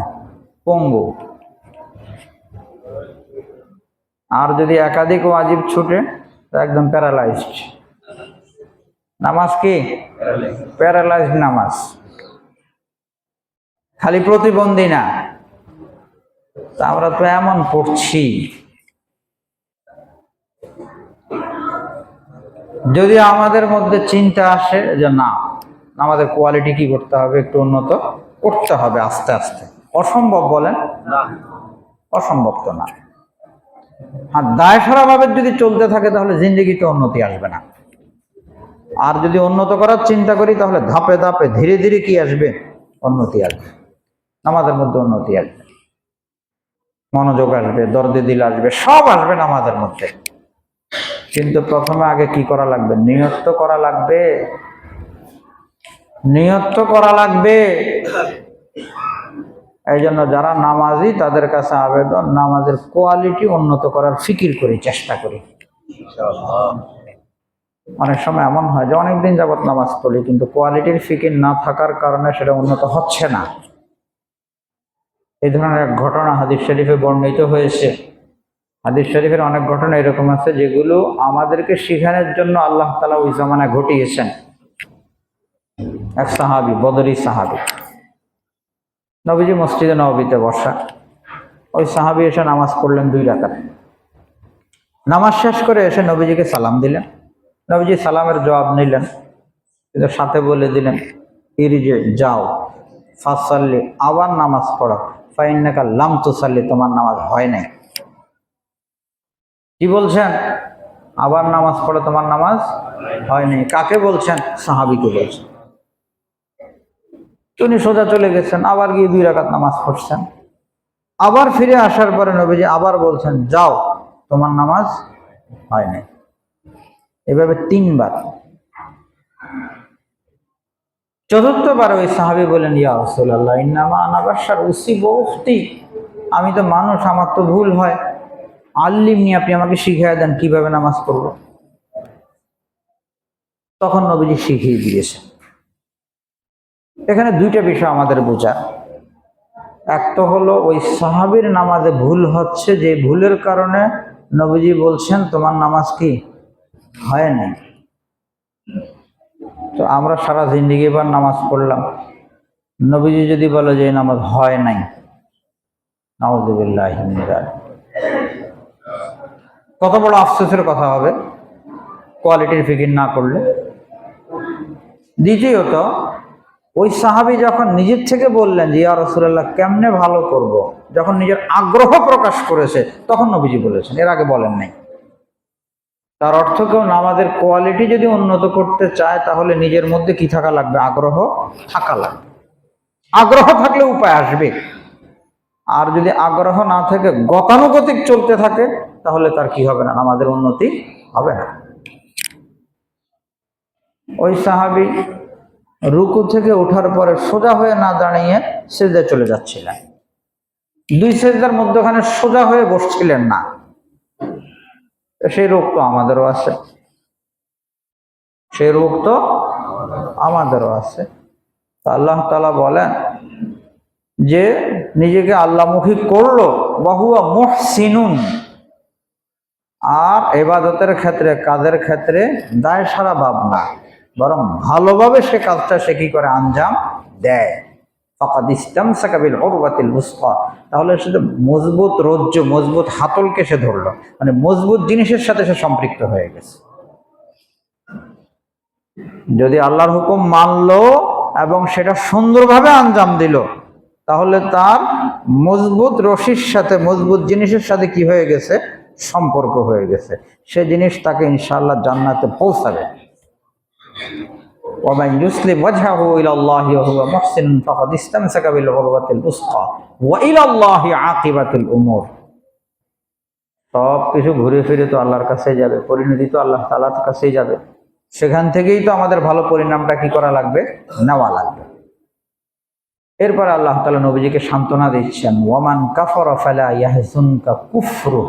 পঙ্গু। আর যদি একাধিক ওয়াজিব ছুটে তো একদম প্যারালাইজড। নামাজ কি প্যারালাইজড নামাজ, খালি প্রতিবন্ধী না। তা আমরা তো এমন পড়ছি, যদি আমাদের মধ্যে চিন্তা আসে যে না আমাদের কোয়ালিটি কি করতে হবে, একটু উন্নত করতে হবে আস্তে আস্তে, অসম্ভব বলেন না? অসম্ভব তো না। আর দায়সারা ভাবে যদি চলতে থাকে তাহলে জিন্দেগিতে উন্নতি আসবে না। আর যদি উন্নত করার চিন্তা করি তাহলে ধাপে ধাপে ধীরে ধীরে কি আসবে, উন্নতি আসবে, আমাদের মধ্যে উন্নতি আসবে, মনোযোগ আসবে, দরদে দিল আসবে, সব আসবে আমাদের মধ্যে। কিন্তু প্রথমে আগে কি করা লাগবে, নিয়ত তো করা লাগবে, নিয়ত তো করা লাগবে। এই জন্য যারা নামাজি তাদের কাছে আবেদন, নামাজের কোয়ালিটি উন্নত করার ফিকির করি, চেষ্টা করি। অনেক সময় এমন হয় যে অনেকদিন যাবত নামাজ পড়ি কিন্তু কোয়ালিটির ফিকির না থাকার কারণে সেটা উন্নত হচ্ছে না। এই ধরনের এক ঘটনা হাদিস শরীফে বর্ণিত হয়েছে। হাদিস শরীফের অনেক ঘটনা এরকম আছে যেগুলো আমাদেরকে শিখানোর জন্য আল্লাহ তাআলা ওই জামানায় ঘটিয়েছেন। এক সাহাবী, বদরি সাহাবী, নবীজি মসজিদে নববীতে বসা, ওই সাহাবী এসে নামাজ পড়লেন 2 রাকাত। নামাজ শেষ করে এসে নবীজিকে সালাম দিলেন। নবীজি সালামের জবাব নিলেন, কিন্তু সাথে বলে দিলেন, ইরজি, যাও, ফাসাল্লি, আবার নামাজ পড়ো, ফাইন্নাকা লাম তুসাল্লি, তোমার নামাজ হয় নাই। কি বলছেন? আবার নামাজ পড়ো, তোমার নামাজ হয়নি। কাকে বলছেন? সাহাবীকে বলছেন। তিনি সোজা চলে গেছেন, আবার গিয়ে 2 রাকাত নামাজ পড়ছেন। আবার ফিরে আসার পরে নবীজি আবার বলছেন, যাও, তোমার নামাজ হয় নাই। এভাবে 3 বার। চতুর্থবার ওই সাহাবী বলেন, ইয়া রাসূলুল্লাহ, ইন্নামা আনা বাশার উসিবু উখতি, আমি তো মানুষ, আমার তো ভুল হয়, আল্লিমনি, আপনি আমাকে শিখিয়ে দেন কিভাবে নামাজ পড়ব। তখন নবীজি শিখিয়ে দিয়েছেন। এখানে 2টা বিষয় আমাদের বোঝা। এক তো হলো ওই সাহাবীর নামাজে ভুল হচ্ছে, যে ভুলের কারণে নবীজি বলছেন তোমার নামাজ কি হয় নাই। তো আমরা সারা জিন্দেগি বার নামাজ পড়লাম, নবীজি যদি বলে যে নামাজ হয় নাই, নাউযুবিল্লাহি মিন যালিক, কত বড় আফসোসের কথা হবে কোয়ালিটির ফিকির না করলে। দ্বিতীয়ত, ওই সাহাবী যখন নিজের থেকে বললেন যে ইয়া রাসূলুল্লাহ কেমনে ভালো করব, যখন নিজের আগ্রহ প্রকাশ করেছে, তখন নবীজি বলেছেন, এর আগে বলেন নাই। তার অর্থ কেউ নামাজের কোয়ালিটি যদি উন্নত করতে চায়, তাহলে নিজের মধ্যে কি থাকা লাগবে? আগ্রহ থাকা লাগবে। আগ্রহ থাকলে উপায় আসবে। আর যদি আগ্রহ না থাকে, গতানুগতিক চলতে থাকে, তাহলে তার কি হবে না? নামাজের উন্নতি হবে না। ওই সাহাবী রুকু থেকে ওঠার পরে সোজা হয়ে না দাঁড়িয়ে সিজদায় চলে যাচ্ছিলেন। 2 সিজদার মধ্যখানে সোজা হয়ে বসছিলেন না। সেই রোগ তো আমাদেরও আছে, সেই রোগ তো আমাদেরও আছে। আল্লাহ তাআলা বলেন যে নিজেকে আল্লাহমুখী করলো, ওয়াহুয়া মুহসিনুন, আর ইবাদতের ক্ষেত্রে, কাজের ক্ষেত্রে দায় সারা ভাব না, বরং ভালোভাবে সে কাজটা সে কি করে? আঞ্জাম দেয়। ফাকাদ ইসতামসাকা বিল উরওয়াতিল উসকা, তাহলে সে মজবুত রজ্জু, মজবুত হাতলকে সে ধরলো, মানে মজবুত জিনিসের সাথে সে সম্পৃক্ত হয়ে গেছে। যদি আল্লাহর হুকুম মানলো এবং সেটা সুন্দরভাবে আঞ্জাম দিল, তাহলে তার মজবুত রশির সাথে, মজবুত জিনিসের সাথে কি হয়ে গেছে? সম্পর্ক হয়ে গেছে। সে জিনিস তাকে ইনশাআল্লাহ জান্নাতে পৌঁছাবে। ওয়া মান ইউসলিম ওয়াজহাহু ইলাল্লাহি ওয়া হুয়া মুহসিন ফাকাদ ইসতামসাকা বিল উরওয়াতিল উসকা ওয়া ইলাল্লাহি আকিবাতুল উমুর। সব কিছু ঘুরে ফিরে তো আল্লাহর কাছেই যাবে, পরিণতি তো আল্লাহ তাআলার কাছেই যাবে। সেখান থেকেই তো আমাদের ভালো পরিণামটা কি করা লাগবে? নেওয়া লাগবে। এরপর আল্লাহ তাআলা নবীজিকে সান্ত্বনা দিচ্ছেন, ওয়ামান কাফারা ফালা ইয়াহজুনকা কুফরু,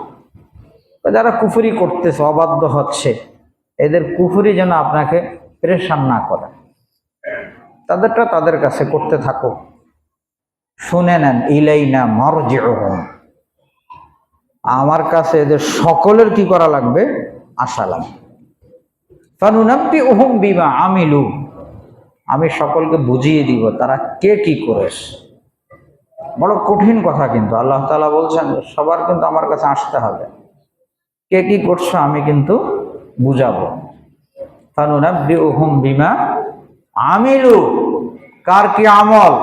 যারা কুফরি করতেছে, অবাধ্য হচ্ছে, এদের কুফরি যেন আপনাকে পেরেশান না করে। তাদেরটা তাদের কাছে করতে থাকো। শুনে নেন, ইলাইনা মারজিউহুম, আমার কাছে এদের সকলের কি করা লাগবে? আসা লাগবে। ফানুনাব্বিউহুম বিমা আমিলু, আমি সকলকে বুঝিয়ে দিব তারা কে কি করেছে। বড় কঠিন কথা, কিন্তু আল্লাহ তাআলা বলছেন সবার কিন্তু আমার কাছে আসতে হবে, কে কি করছো আমি কিন্তু বুঝাবো। ফানুনাব্বিউহুম বিমা আমিলু, কার কি আমল।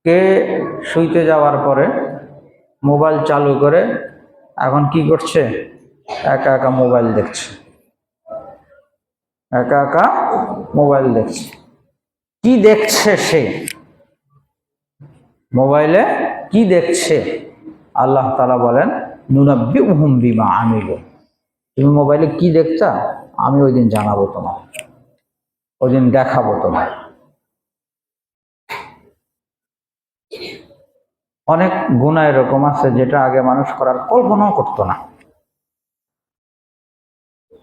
কে শুইতে যাওয়ার পরে মোবাইল চালু করে এখন কি করছে? একা একা মোবাইল দেখছে, একা একা মোবাইল দেখছে। কি দেখছে সে? মোবাইলে কি দেখছে? আল্লাহ তাআলা বলেন, নুনাব্বিউহুম বিমা আমিলু, তুমি মোবাইলে কি দেখছা আমি ওই দিন জানাবো তোমার, ওই দিন দেখাবো তোমার। অনেক গুনাহ এরকম আছে যেটা আগে মানুষ করার কল্পনাও করতো না,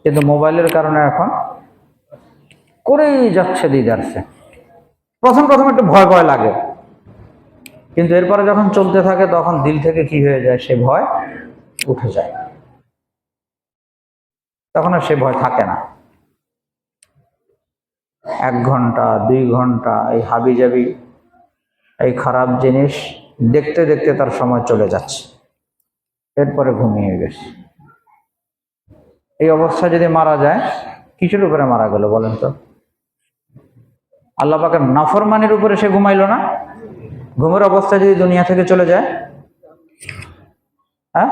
কিন্তু মোবাইলের কারণে এখন করেই যাচ্ছে দিদারছে। প্রথম প্রথম একটু ভয় ভয় লাগে, কিন্তু এরপরে যখন চলতে থাকে তখন দিল থেকে কি হয়ে যায়? সে ভয় উঠে যায়, তখন আর সে ভয় থাকে না। 1 ঘন্টা 2 ঘন্টা এই হাবিজাবি, এই খারাপ জিনিস দেখতে দেখতে তার সময় চলে যাচ্ছে, এরপরে ঘুমিয়ে গেছে। এই অবস্থায় যদি মারা যায়, কিসের উপরে মারা গেল বলেন তো? আল্লাহ পাকের নাফরমানির উপরে সে ঘুমাইলো না? ঘুমের অবস্থায় যদি দুনিয়া থেকে চলে যায়, হ্যাঁ,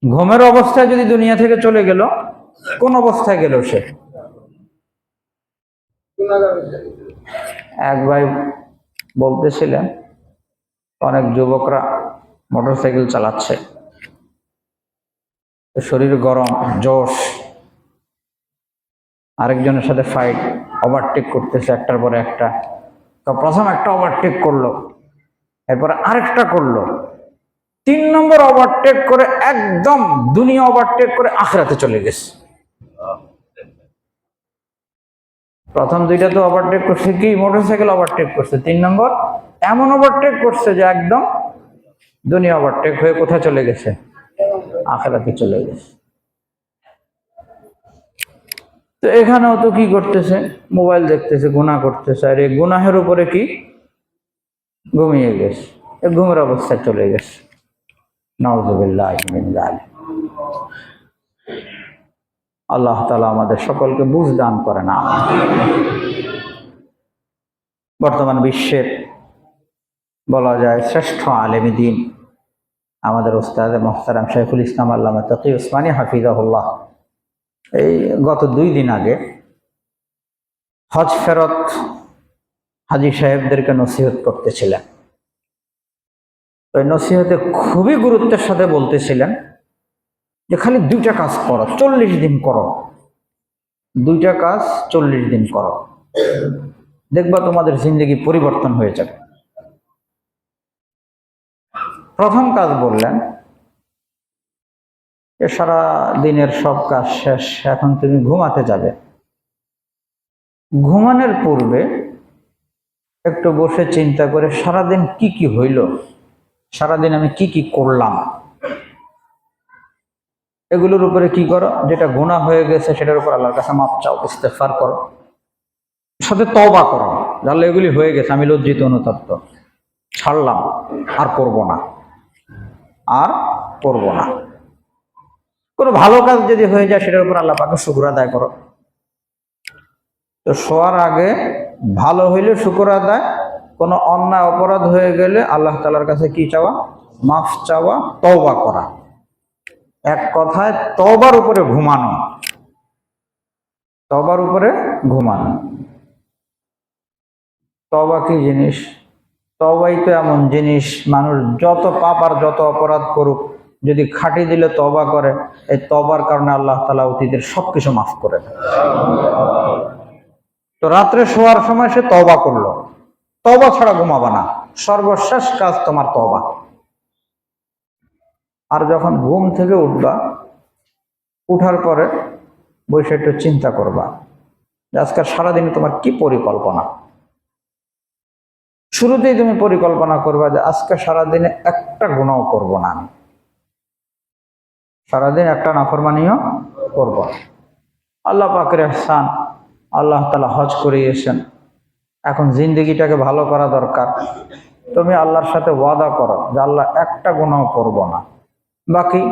ঘুমের অবস্থায় যদি দুনিয়া থেকে চলে গেল, কোন অবস্থায় গেল সে? এক ভাই বলতেছিলেন, অনেক যুবকরা মোটরসাইকেল চালাচ্ছে, শরীর গরম, জোশ, আরেকজনের সাথে ফাইট, ওভারটেক করতেছে একটার পরে একটা। তো প্রথম একটা ওভারটেক করলো, এরপরে আরেকটা করলো, 3 নম্বর ওভারটেক করে একদম দুনিয়া ওভারটেক করে আখিরাতে চলে গেছে। প্রথম দুইটা তো ওভারটেক করছে কি, মোটরসাইকেল ওভারটেক করছে, 3 নম্বর এমন ওভারটেক করছে যে একদম দুনিয়া ওভারটেক হয়ে কোথায় চলে গেছে? আখিরাতে চলে গেছে। তো এখানেও তো কি করতেছে? মোবাইল দেখতেছে, গুনাহ করতেছে, আর এই গুনাহের উপরে কি ঘুমিয়ে গেছে, ঘুমের অবস্থায় চলে গেছে। নাউযুবিল্লাহি মিন যালিক। আল্লাহ তাআলা আমাদের সকলকে বুঝ দান করেন। বর্তমান বিশ্বের বলা যায় শ্রেষ্ঠ আলেমী দ্বীন আমাদের উস্তাদ মুহতারাম শাইখুল ইসলাম আল্লামা তাকি উসমানী হাফিজাহুল্লাহ এই গত 2 দিন আগে হজ ফেরত হাজী সাহেবদেরকে নসিহত করতেছিলেন। ওই নসিহতে খুবই গুরুত্বের সাথে বলতেছিলেন যে খালি 2টা কাজ করো, 40 দিন করো, 2টা কাজ 40 দিন করো, দেখবা তোমাদের জিন্দেগি পরিবর্তন হয়ে যাবে। প্রথম কাজ বললেন, সারা দিনের সব কাজ শেষ, এখন তুমি ঘুমাতে যাবে, ঘুমানোর পূর্বে একটু বসে চিন্তা করে সারাদিন কি কি হইল, সারাদিন আমি কি কি করলাম, এগুলোর উপরে কি করো, যেটা গুনাহ হয়ে গেছে সেটার উপর আল্লাহর কাছে মাফ চাও, ইস্তেগফার করো, সাথে তওবা করো, আল্লাহ এগুলি হয়ে গেছে, আমি লজ্জিত অনুতপ্ত, ছাড়লাম, আর করব না, আর করব না। কোনো ভালো কাজ যদি হয়ে যায় সেটার উপর আল্লাহ পাকের শুকর আদায় করো। তো শোয়ার আগে ভালো হইলে শুকর আদায়, কোনো অন্যায় অপরাধ হয়ে গেলে আল্লাহ তাআলার কাছে কি চাওয়া? মাফ চাওয়া, তওবা করা। এক কথায় তওবার উপরে ঘুমানো, তওবার উপরে ঘুমানো। তওবা কি জিনিস? তওবাই তো এমন জিনিস, মানুষ যত পাপ আর যত অপরাধ করুক, যদি খাঁটি দিলে তওবা করে, এই তওবার কারণে আল্লাহ তাআলা অতীতের সবকিছু মাফ করে দেয়। তো রাত্রে শোয়ার সময় সে তওবা করলো, তওবা ছাড়া ঘুমাবা না, সর্বশেষ কাজ তোমার তওবা। আর যখন ঘুম থেকে উঠবা, উঠার পরে বসে একটু চিন্তা করবা যে আজকে সারাদিনে তোমার কি পরিকল্পনা। শুরুতেই তুমি পরিকল্পনা করবা যে আজকে সারাদিনে একটা গুনাহ করব না, আমি সারাদিন একটা নাফরমানিও করব। আল্লাহ পাকের ইহসান, আল্লাহ তাআলা হজ করিয়েছেন, এখন জিন্দেগিটাকে ভালো করা দরকার। তুমি আল্লাহর সাথে ওয়াদা করো যে আল্লাহ একটা গুনাহ করব না, বাকি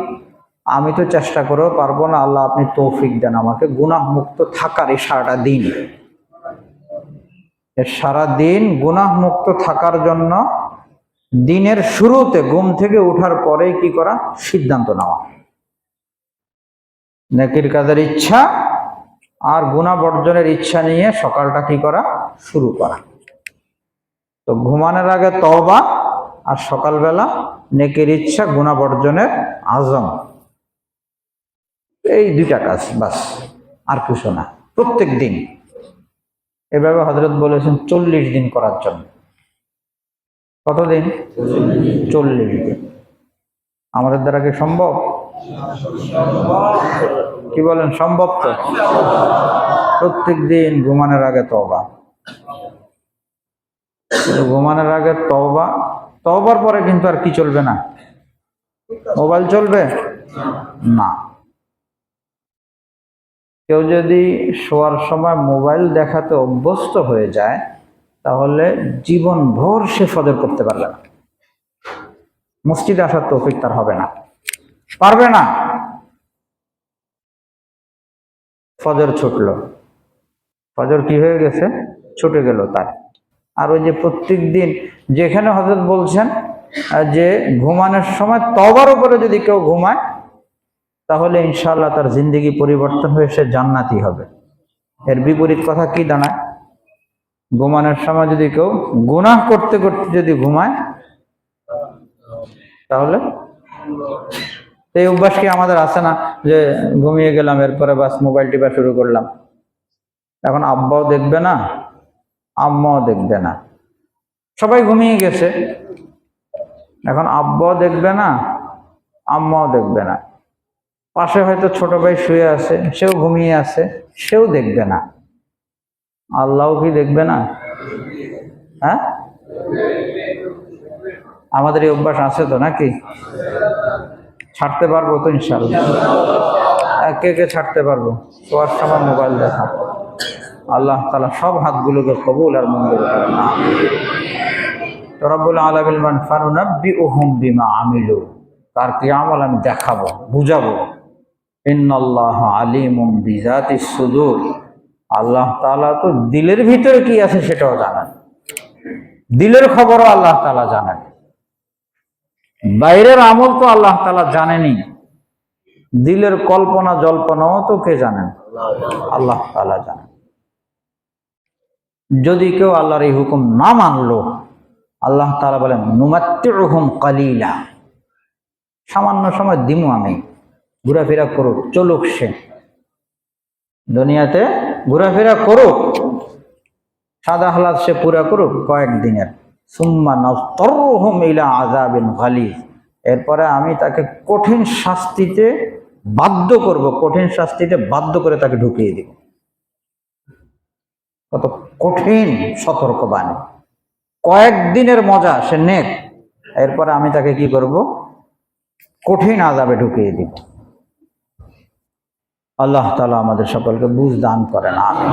আমি তো চেষ্টা করেও পারবো না, আল্লাহ আপনি তৌফিক দেন আমাকে গুনাহ মুক্ত থাকার এই সারাটা দিন। সারা দিন গুনাহ মুক্ত থাকার জন্য দিনের শুরুতে ঘুম থেকে ওঠার পরেই কি করা? সিদ্ধান্ত নেওয়া, নেকির কাজের ইচ্ছা আর গুনাহ বর্জনের ইচ্ছা নিয়ে সকালটা কি করা? শুরু করা। তো ঘুমানোর আগে তওবা, আর সকালবেলা নেকির ইচ্ছা, গুনাহ বর্জনের আজম। এই 2টা কাজ বাস, আর কিছু না, প্রত্যেক দিন। এভাবে হযরত বলেছেন 40 দিন করার জন্য। কতদিন? 40 দিন। আমাদের দ্বারা কি সম্ভব? কি বলেন, সম্ভব তো? প্রত্যেক দিন ঘুমানোর আগে তওবা, ঘুমানোর আগে তওবা। তওবার পরে কিন্তু আর কি চলবে না? মোবাইল চলবে না। কেউ যদি শোয়ার সময় মোবাইল দেখাতে অভ্যস্ত হয়ে যায়, তাহলে জীবনভর সে ফজর করতে পারবে না। মসজিদে আসার তৌফিক তার হবে না, পারবে না। ফজর ছুটলো, ফজর কি হয়ে গেছে, ছুটে গেল তার। আর ওই যে প্রত্যেক দিন যেখানে হযরত বলছেন যে ঘুমানোর সময় তওবার উপরে যদি কেউ ঘুমায় তাহলে ইনশাআল্লাহ তার জিন্দেগি পরিবর্তন হয়ে সে জান্নাতি হবে। এর বিপরীত কথা কি দাঁড়ায়? ঘুমানোর সময় যদি কেউ গুনাহ করতে করতে যদি ঘুমায় তাহলে এই অভ্যাস কি আমাদের আছে না, যে ঘুমিয়ে গেলাম এরপরে বাস মোবাইল টিপা শুরু করলাম। এখন আব্বাও দেখবে না, আম্মাও দেখবে না, সবাই ঘুমিয়ে গেছে। এখন আব্বাও দেখবে না, আম্মাও দেখবে না, পাশে হয়তো ছোট ভাই শুয়ে আছে, সেও ঘুমিয়ে আছে, সেও দেখবে না। আল্লাহও কি দেখবে না? হ্যাঁ, আমাদের এই অভ্যাস আছে তো নাকি? ছাড়তে পারবো তো ইনশাআল্লাহ? কে কে ছাড়তে পারবো? শোয়ার সময় মোবাইল দেখা। আল্লাহ তাআলা সব হাতগুলোকে কবুল আর মঞ্জুর করেন। তো রব্বুল আলামিন মান ফানুনাব্বিউহুম বিমা আমিলু, তার কি আমল আমি দেখাবো, বুঝাবো। ইন্নাল্লাহা আলিমুম বিযাতিস সুদূর, আল্লাহ তাআলা তো দিলের ভিতরে কি আছে সেটাও জানেন, দিলের খবরও আল্লাহ তাআলা জানেন। বাইরের আমল তো আল্লাহ তাআলা জানেনই, দিলের কল্পনা জল্পনাও তো কে জানেন? আল্লাহ তাআলা জানেন। যদি কেউ আল্লাহর এই হুকুম না মানলো, আল্লাহ তাআলা বলেন নুমাত্তিউহুম কালিলা, সামান্য সময় দিমু আমি, ঘোরাফেরা করুক, চলুক, সে দুনিয়াতে ঘোরাফেরা করুক, সাদা হালাত সে পুরা করুক কয়েকদিনের। সুম্মা নাযতারহুম ইলা আযাবিন গালিয, এরপরে আমি তাকে কঠিন শাস্তিতে বাধ্য করব, কঠিন শাস্তিতে বাধ্য করে তাকে ঢুকিয়ে দিব। কত কঠিন সতর্কবাণী! কয়েকদিনের মজা সে নেক, এরপরে আমি তাকে কি করব, কঠিন আযাবে ঢুকিয়ে দিব। আল্লাহ তাআলা আমাদের সকলকে বুঝ দান করেন, আমিন।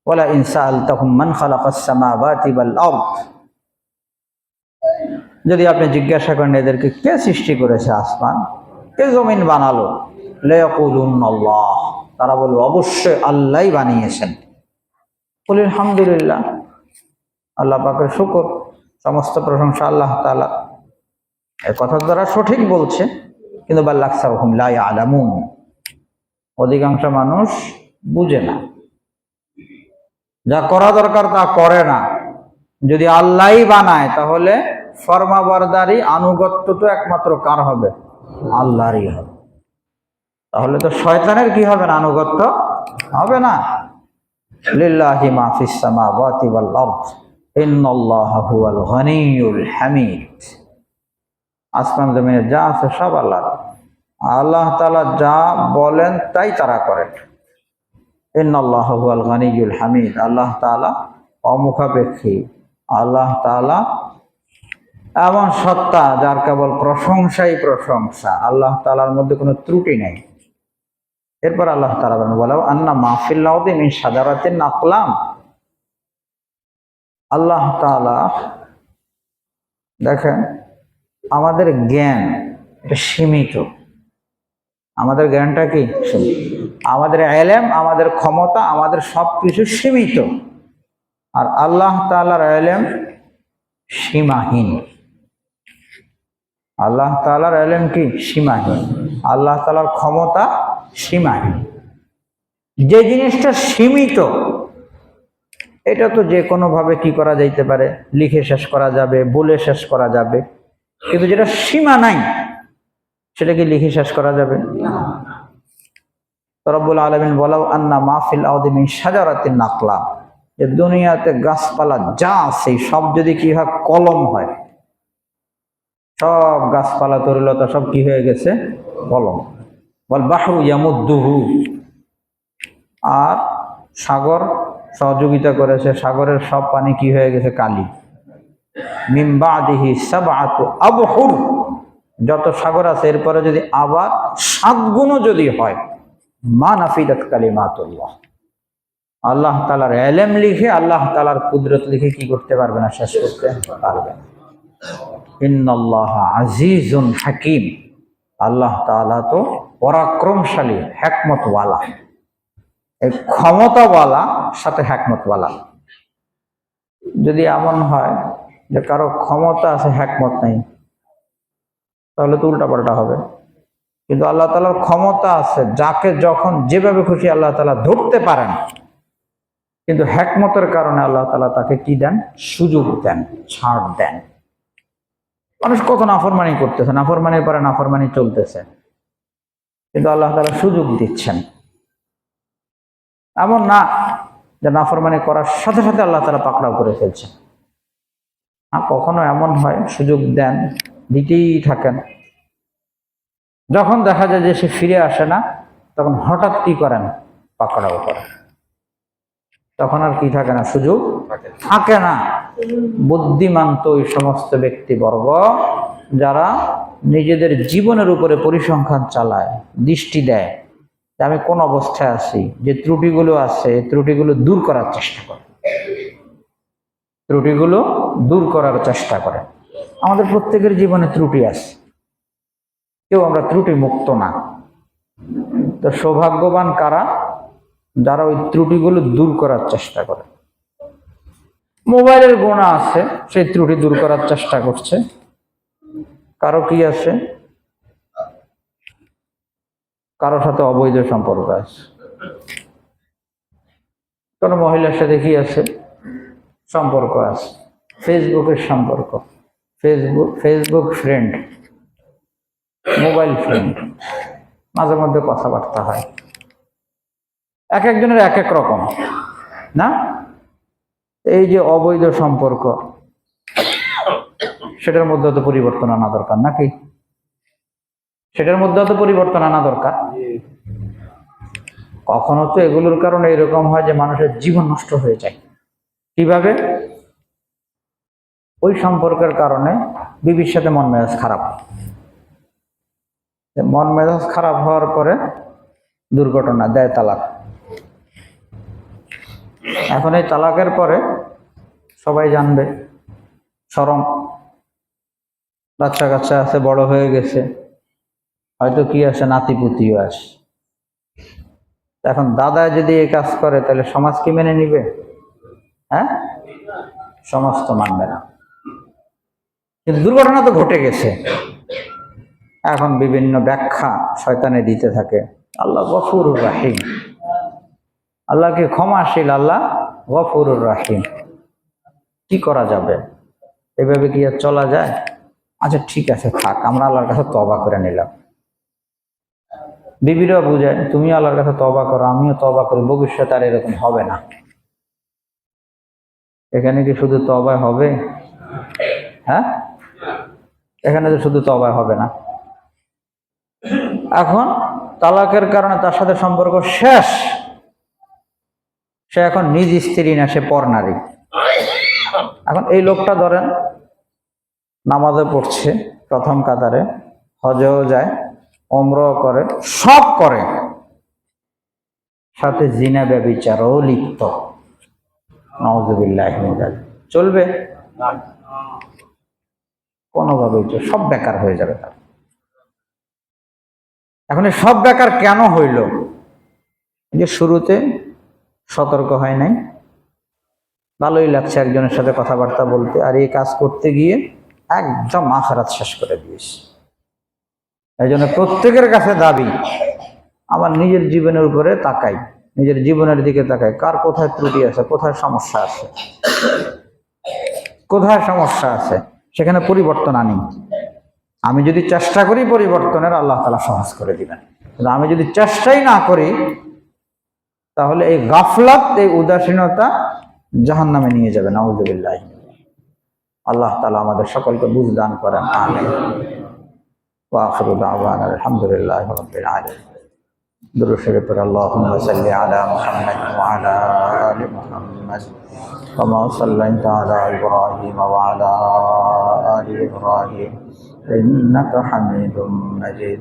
ওয়ালা ইন সাআলতাহুম মান খালাকাস সামাওয়াতি ওয়াল আরদ, যদি আপনি জিজ্ঞাসা করেন এদেরকে কে সৃষ্টি করেছে, আসমান কে জমিন বানালো, লায়াকুলুনাল্লাহ, তারা বলবে অবশ্যই আল্লাহই বানিয়েছেন। কুল আলহামদুলিল্লাহ, আল্লাহ পাকের শুকর, সমস্ত প্রশংসা আল্লাহ তাআলা। এই কথা দ্বারা সঠিক বলছে, কিন্তু বাল আকসারুহুম লা ইয়ালামুন, অধিকাংশ মানুষ বুঝে না, যা করা দরকার তা করে না। যদি আল্লাহই বানায় তাহলে ফরমাবরদারি আনুগত্য তো একমাত্র কার হবে? আল্লাহরই হবে। তাহলে তো শয়তানের কি হবে না, আনুগত্য হবে না। লিল্লাহি মা ফিস সামাওয়াতি ওয়াল আরদ ইন্নাল্লাহা হুয়াল গনিয়ুল হামিদ, আসমান জমিনে যা আছে সব আল্লাহর। আল্লাহ তাআলা যা বলেন তাই তারা করেন। ইন্নাল্লাহা হুয়াল গনিয়ুল হামিদ, আল্লাহ তাআলা অমুখাপেক্ষী, আল্লাহ তাআলা এমন সত্তা যার কেবল প্রশংসাই প্রশংসা, আল্লাহ তাআলার মধ্যে কোনো ত্রুটি নেই। এরপর আল্লাহ তাআলা বলেন ওয়ালাউ আন্না মা ফিল আরদি মিন শাজারাতিন আকলাম, আল্লাহ তাআলা দেখেন আমাদের জ্ঞান এটা সীমিত, আমাদের জ্ঞানটা কি সীমিত, আমাদের ইলম, আমাদের ক্ষমতা, আমাদের সবকিছু সীমিত। আর আল্লাহ তাআলার ইলম সীমাহীন। আল্লাহ তাআলার ইলম কি সীমাহীন, আল্লাহ তাআলার ক্ষমতা সীমাহীন। যে জিনিসটা সীমিত এটা তো যে কোনো ভাবে কি করা যাইতে পারে, লিখে শেষ করা যাবে, বলে শেষ করা যাবে, কিন্তু যেটা সীমা নাই সেটা কি লিখে শেষ করা যাবে? রব্বুল আলামিন ওয়ালাউ আন্না মা ফিল আরদি মিন শাজারাতিন আকলাম, যে দুনিয়াতে গাছপালা যা আছে সব যদি কি হয়, কলম হয়, সব গাছপালা তরুলতা সব কি হয়ে গেছে, কলম। ওয়াল বাহরু ইয়ামুদ্দুহু, আর সাগর সহযোগিতা করেছে, সাগরের সব পানি কি হয়ে গেছে, কালি। মিন বাদিহি সাবআতু আবহুর, যত সাগর আছে এরপরে যদি আবার 7 গুণও যদি হয়, মা নাফিদাত কালিমাতুল্লাহ, আল্লাহ তাআলার ইলম লিখে, আল্লাহ তাআলার কুদরত লিখে কি করতে পারবে না, শেষ করতে পারবে না। ইন্নাল্লাহা আজিজুন হাকিম, আল্লাহ তাআলা তো পরাক্রমশালী, হিকমতওয়ালা। এই ক্ষমতাওয়ালা সাথে হিকমতওয়ালা। যদি এমন হয় যে কারো ক্ষমতা আছে হিকমত নেই, তাহলে তো উল্টাপাল্টা হবে। কিন্তু আল্লাহ তাআলার ক্ষমতা আছে, যাকে যখন যেভাবে খুশি আল্লাহ তাআলা ধরতে পারেন, কিন্তু হিকমতের কারণে আল্লাহ তাআলা তাকে কি দেন? সুযোগ দেন, ছাড় দেন। মানুষ কত নাফরমানি করতেছে, নাফরমানির পরে নাফরমানি চলতেছে, কিন্তু আল্লাহ তাআলা সুযোগ দিচ্ছেন। এমন না যে নাফরমানি করার সাথে সাথে আল্লাহ তাআলা পাকড়াও করে ফেলছেন। কখনো এমন হয় সুযোগ দেন, দিতেই থাকেন, যখন দেখা যায় যে সে ফিরে আসে না, তখন হঠাৎ কি করেন? পাকড়াও করেন। তখন আর কি থাকে না? সুযোগ থাকে না। বুদ্ধিমান তো ওই সমস্ত ব্যক্তিবর্গ যারা নিজেদের জীবনের উপরে পরিসংখ্যান চালায়, দৃষ্টি দেয় যে আমি কোন অবস্থায় আছি, যে ত্রুটিগুলো আছে ত্রুটিগুলো দূর করার চেষ্টা করে, ত্রুটিগুলো দূর করার চেষ্টা করে। আমাদের প্রত্যেকের জীবনে ত্রুটি আছে, কেউ আমরা ত্রুটি মুক্ত না। তো সৌভাগ্যবান কারা? যারা ওই ত্রুটিগুলো দূর করার চেষ্টা করে। মোবাইলের গোনা আছে, সেই ত্রুটি দূর করার চেষ্টা করছে। কারো কি আছে? কারোর সাথে অবৈধ সম্পর্ক আছে, কোন মহিলার সাথে কি আছে? সম্পর্ক আছে, ফেসবুকের সম্পর্ক, ফেসবুক ফ্রেন্ড, মোবাইল ফ্রেন্ড, মাঝে মধ্যে কথাবার্তা হয়। এক একজনের এক এক রকম না? এই যে অবৈধ সম্পর্ক, সেটার মধ্যে তো পরিবর্তন আনা দরকার নাকি? সেটার মধ্যে তো পরিবর্তন আনা দরকার। কখনো তো এগুলোর কারণে এরকম হয় যে মানুষের জীবন নষ্ট হয়ে যায়। কিভাবে? ওই সম্পর্কের কারণে বিবির সাথে মন মেজাজ খারাপ, মন মেজাজ খারাপ হওয়ার পরে দুর্ঘটনা, দেয় তালাক। এখন এই তালাকের পরে সবাই জানবে, শরম, বাচ্চা কাচ্চা আছে, বড় হয়ে গেছে, হয়তো কি আছে, নাতিপুতিও আছে। এখন দাদা যদি এই কাজ করে, তাহলে সমাজ কি মেনে নিবে? হ্যাঁ, সমাজ তো মানবে না। কিন্তু দুর্ঘটনা তো ঘটে গেছে, এখন বিভিন্ন ব্যাখ্যা শয়তানে দিতে থাকে। আল্লাহ গফুরুর রাহিম, আল্লাহকে ক্ষমাশীল, আল্লাহ গফুরুর রাহিম। কি করা যাবে? এভাবে কি আর চলা যায়? আচ্ছা ঠিক আছে, থাক, আমরা আল্লাহর কাছে তওবা করে নিলাম। বিবিরা বুঝায়, তুমি আল্লাহর কাছে তওবা করো, আমিও তওবা করি, ভবিষ্যতে আর এরকম হবে না। এখানে কি শুধু তওবা হবে? হ্যাঁ, এখানে তো শুধু তওবা হবে না। এখন তালাকের কারণে তার সাথে সম্পর্ক শেষ, সে এখন নিজ স্ত্রী না, সে পর নারী। এখন এই লোকটা ধরেন নামাজে পড়ছে প্রথম কাতারে, হজেও যায়, ওমরাও করে, সব করে, সাথে জিনা ব্যভিচারও লিপ্ত, নাউযুবিল্লাহি মিন যালিক। চলবে? কোনোভাবেই সব বেকার হয়ে যাবে তার। এখন এই সব বেকার কেন হইল? যে শুরুতে সতর্ক হয় নাই, ভালোই লাগছে একজনের সাথে কথাবার্তা বলতে, আর এই কাজ করতে গিয়ে একদম আখিরাত শেষ করে দিয়েছে। এই জন্য প্রত্যেকের কাছে দাবি, আমার নিজের জীবনের উপরে তাকাই, নিজের জীবনের দিকে তাকাই, কার কোথায় ত্রুটি আছে, কোথায় সমস্যা আছে, কোথায় সমস্যা আছে, সেখানে পরিবর্তন আনি। আমি যদি চেষ্টা করি পরিবর্তনের, আল্লাহ তাআলা সহজ করে দিবেন। কিন্তু আমি যদি চেষ্টাই না করি, তাহলে এই গাফলাত, এই উদাসীনতা জাহান্নামে নিয়ে যাবে, নাউযুবিল্লাহ। আল্লাহ তাআলা আমাদের সকলকে বুঝ দান করেন। আমিন। ওয়া আখিরু দাওয়ানা আলহামদুলিল্লাহি রাব্বিল আলামিন। দুরূদ শরীফ পড়ে, আল্লাহুম্মা সাল্লি আলা মুহাম্মাদ ওয়া আলা আলি মুহাম্মাদ কামা সাল্লাইতা আলা ইব্রাহিম ওয়া আলা আলি ইব্রাহিম ইন্নাকা হামিদুম মাজিদ।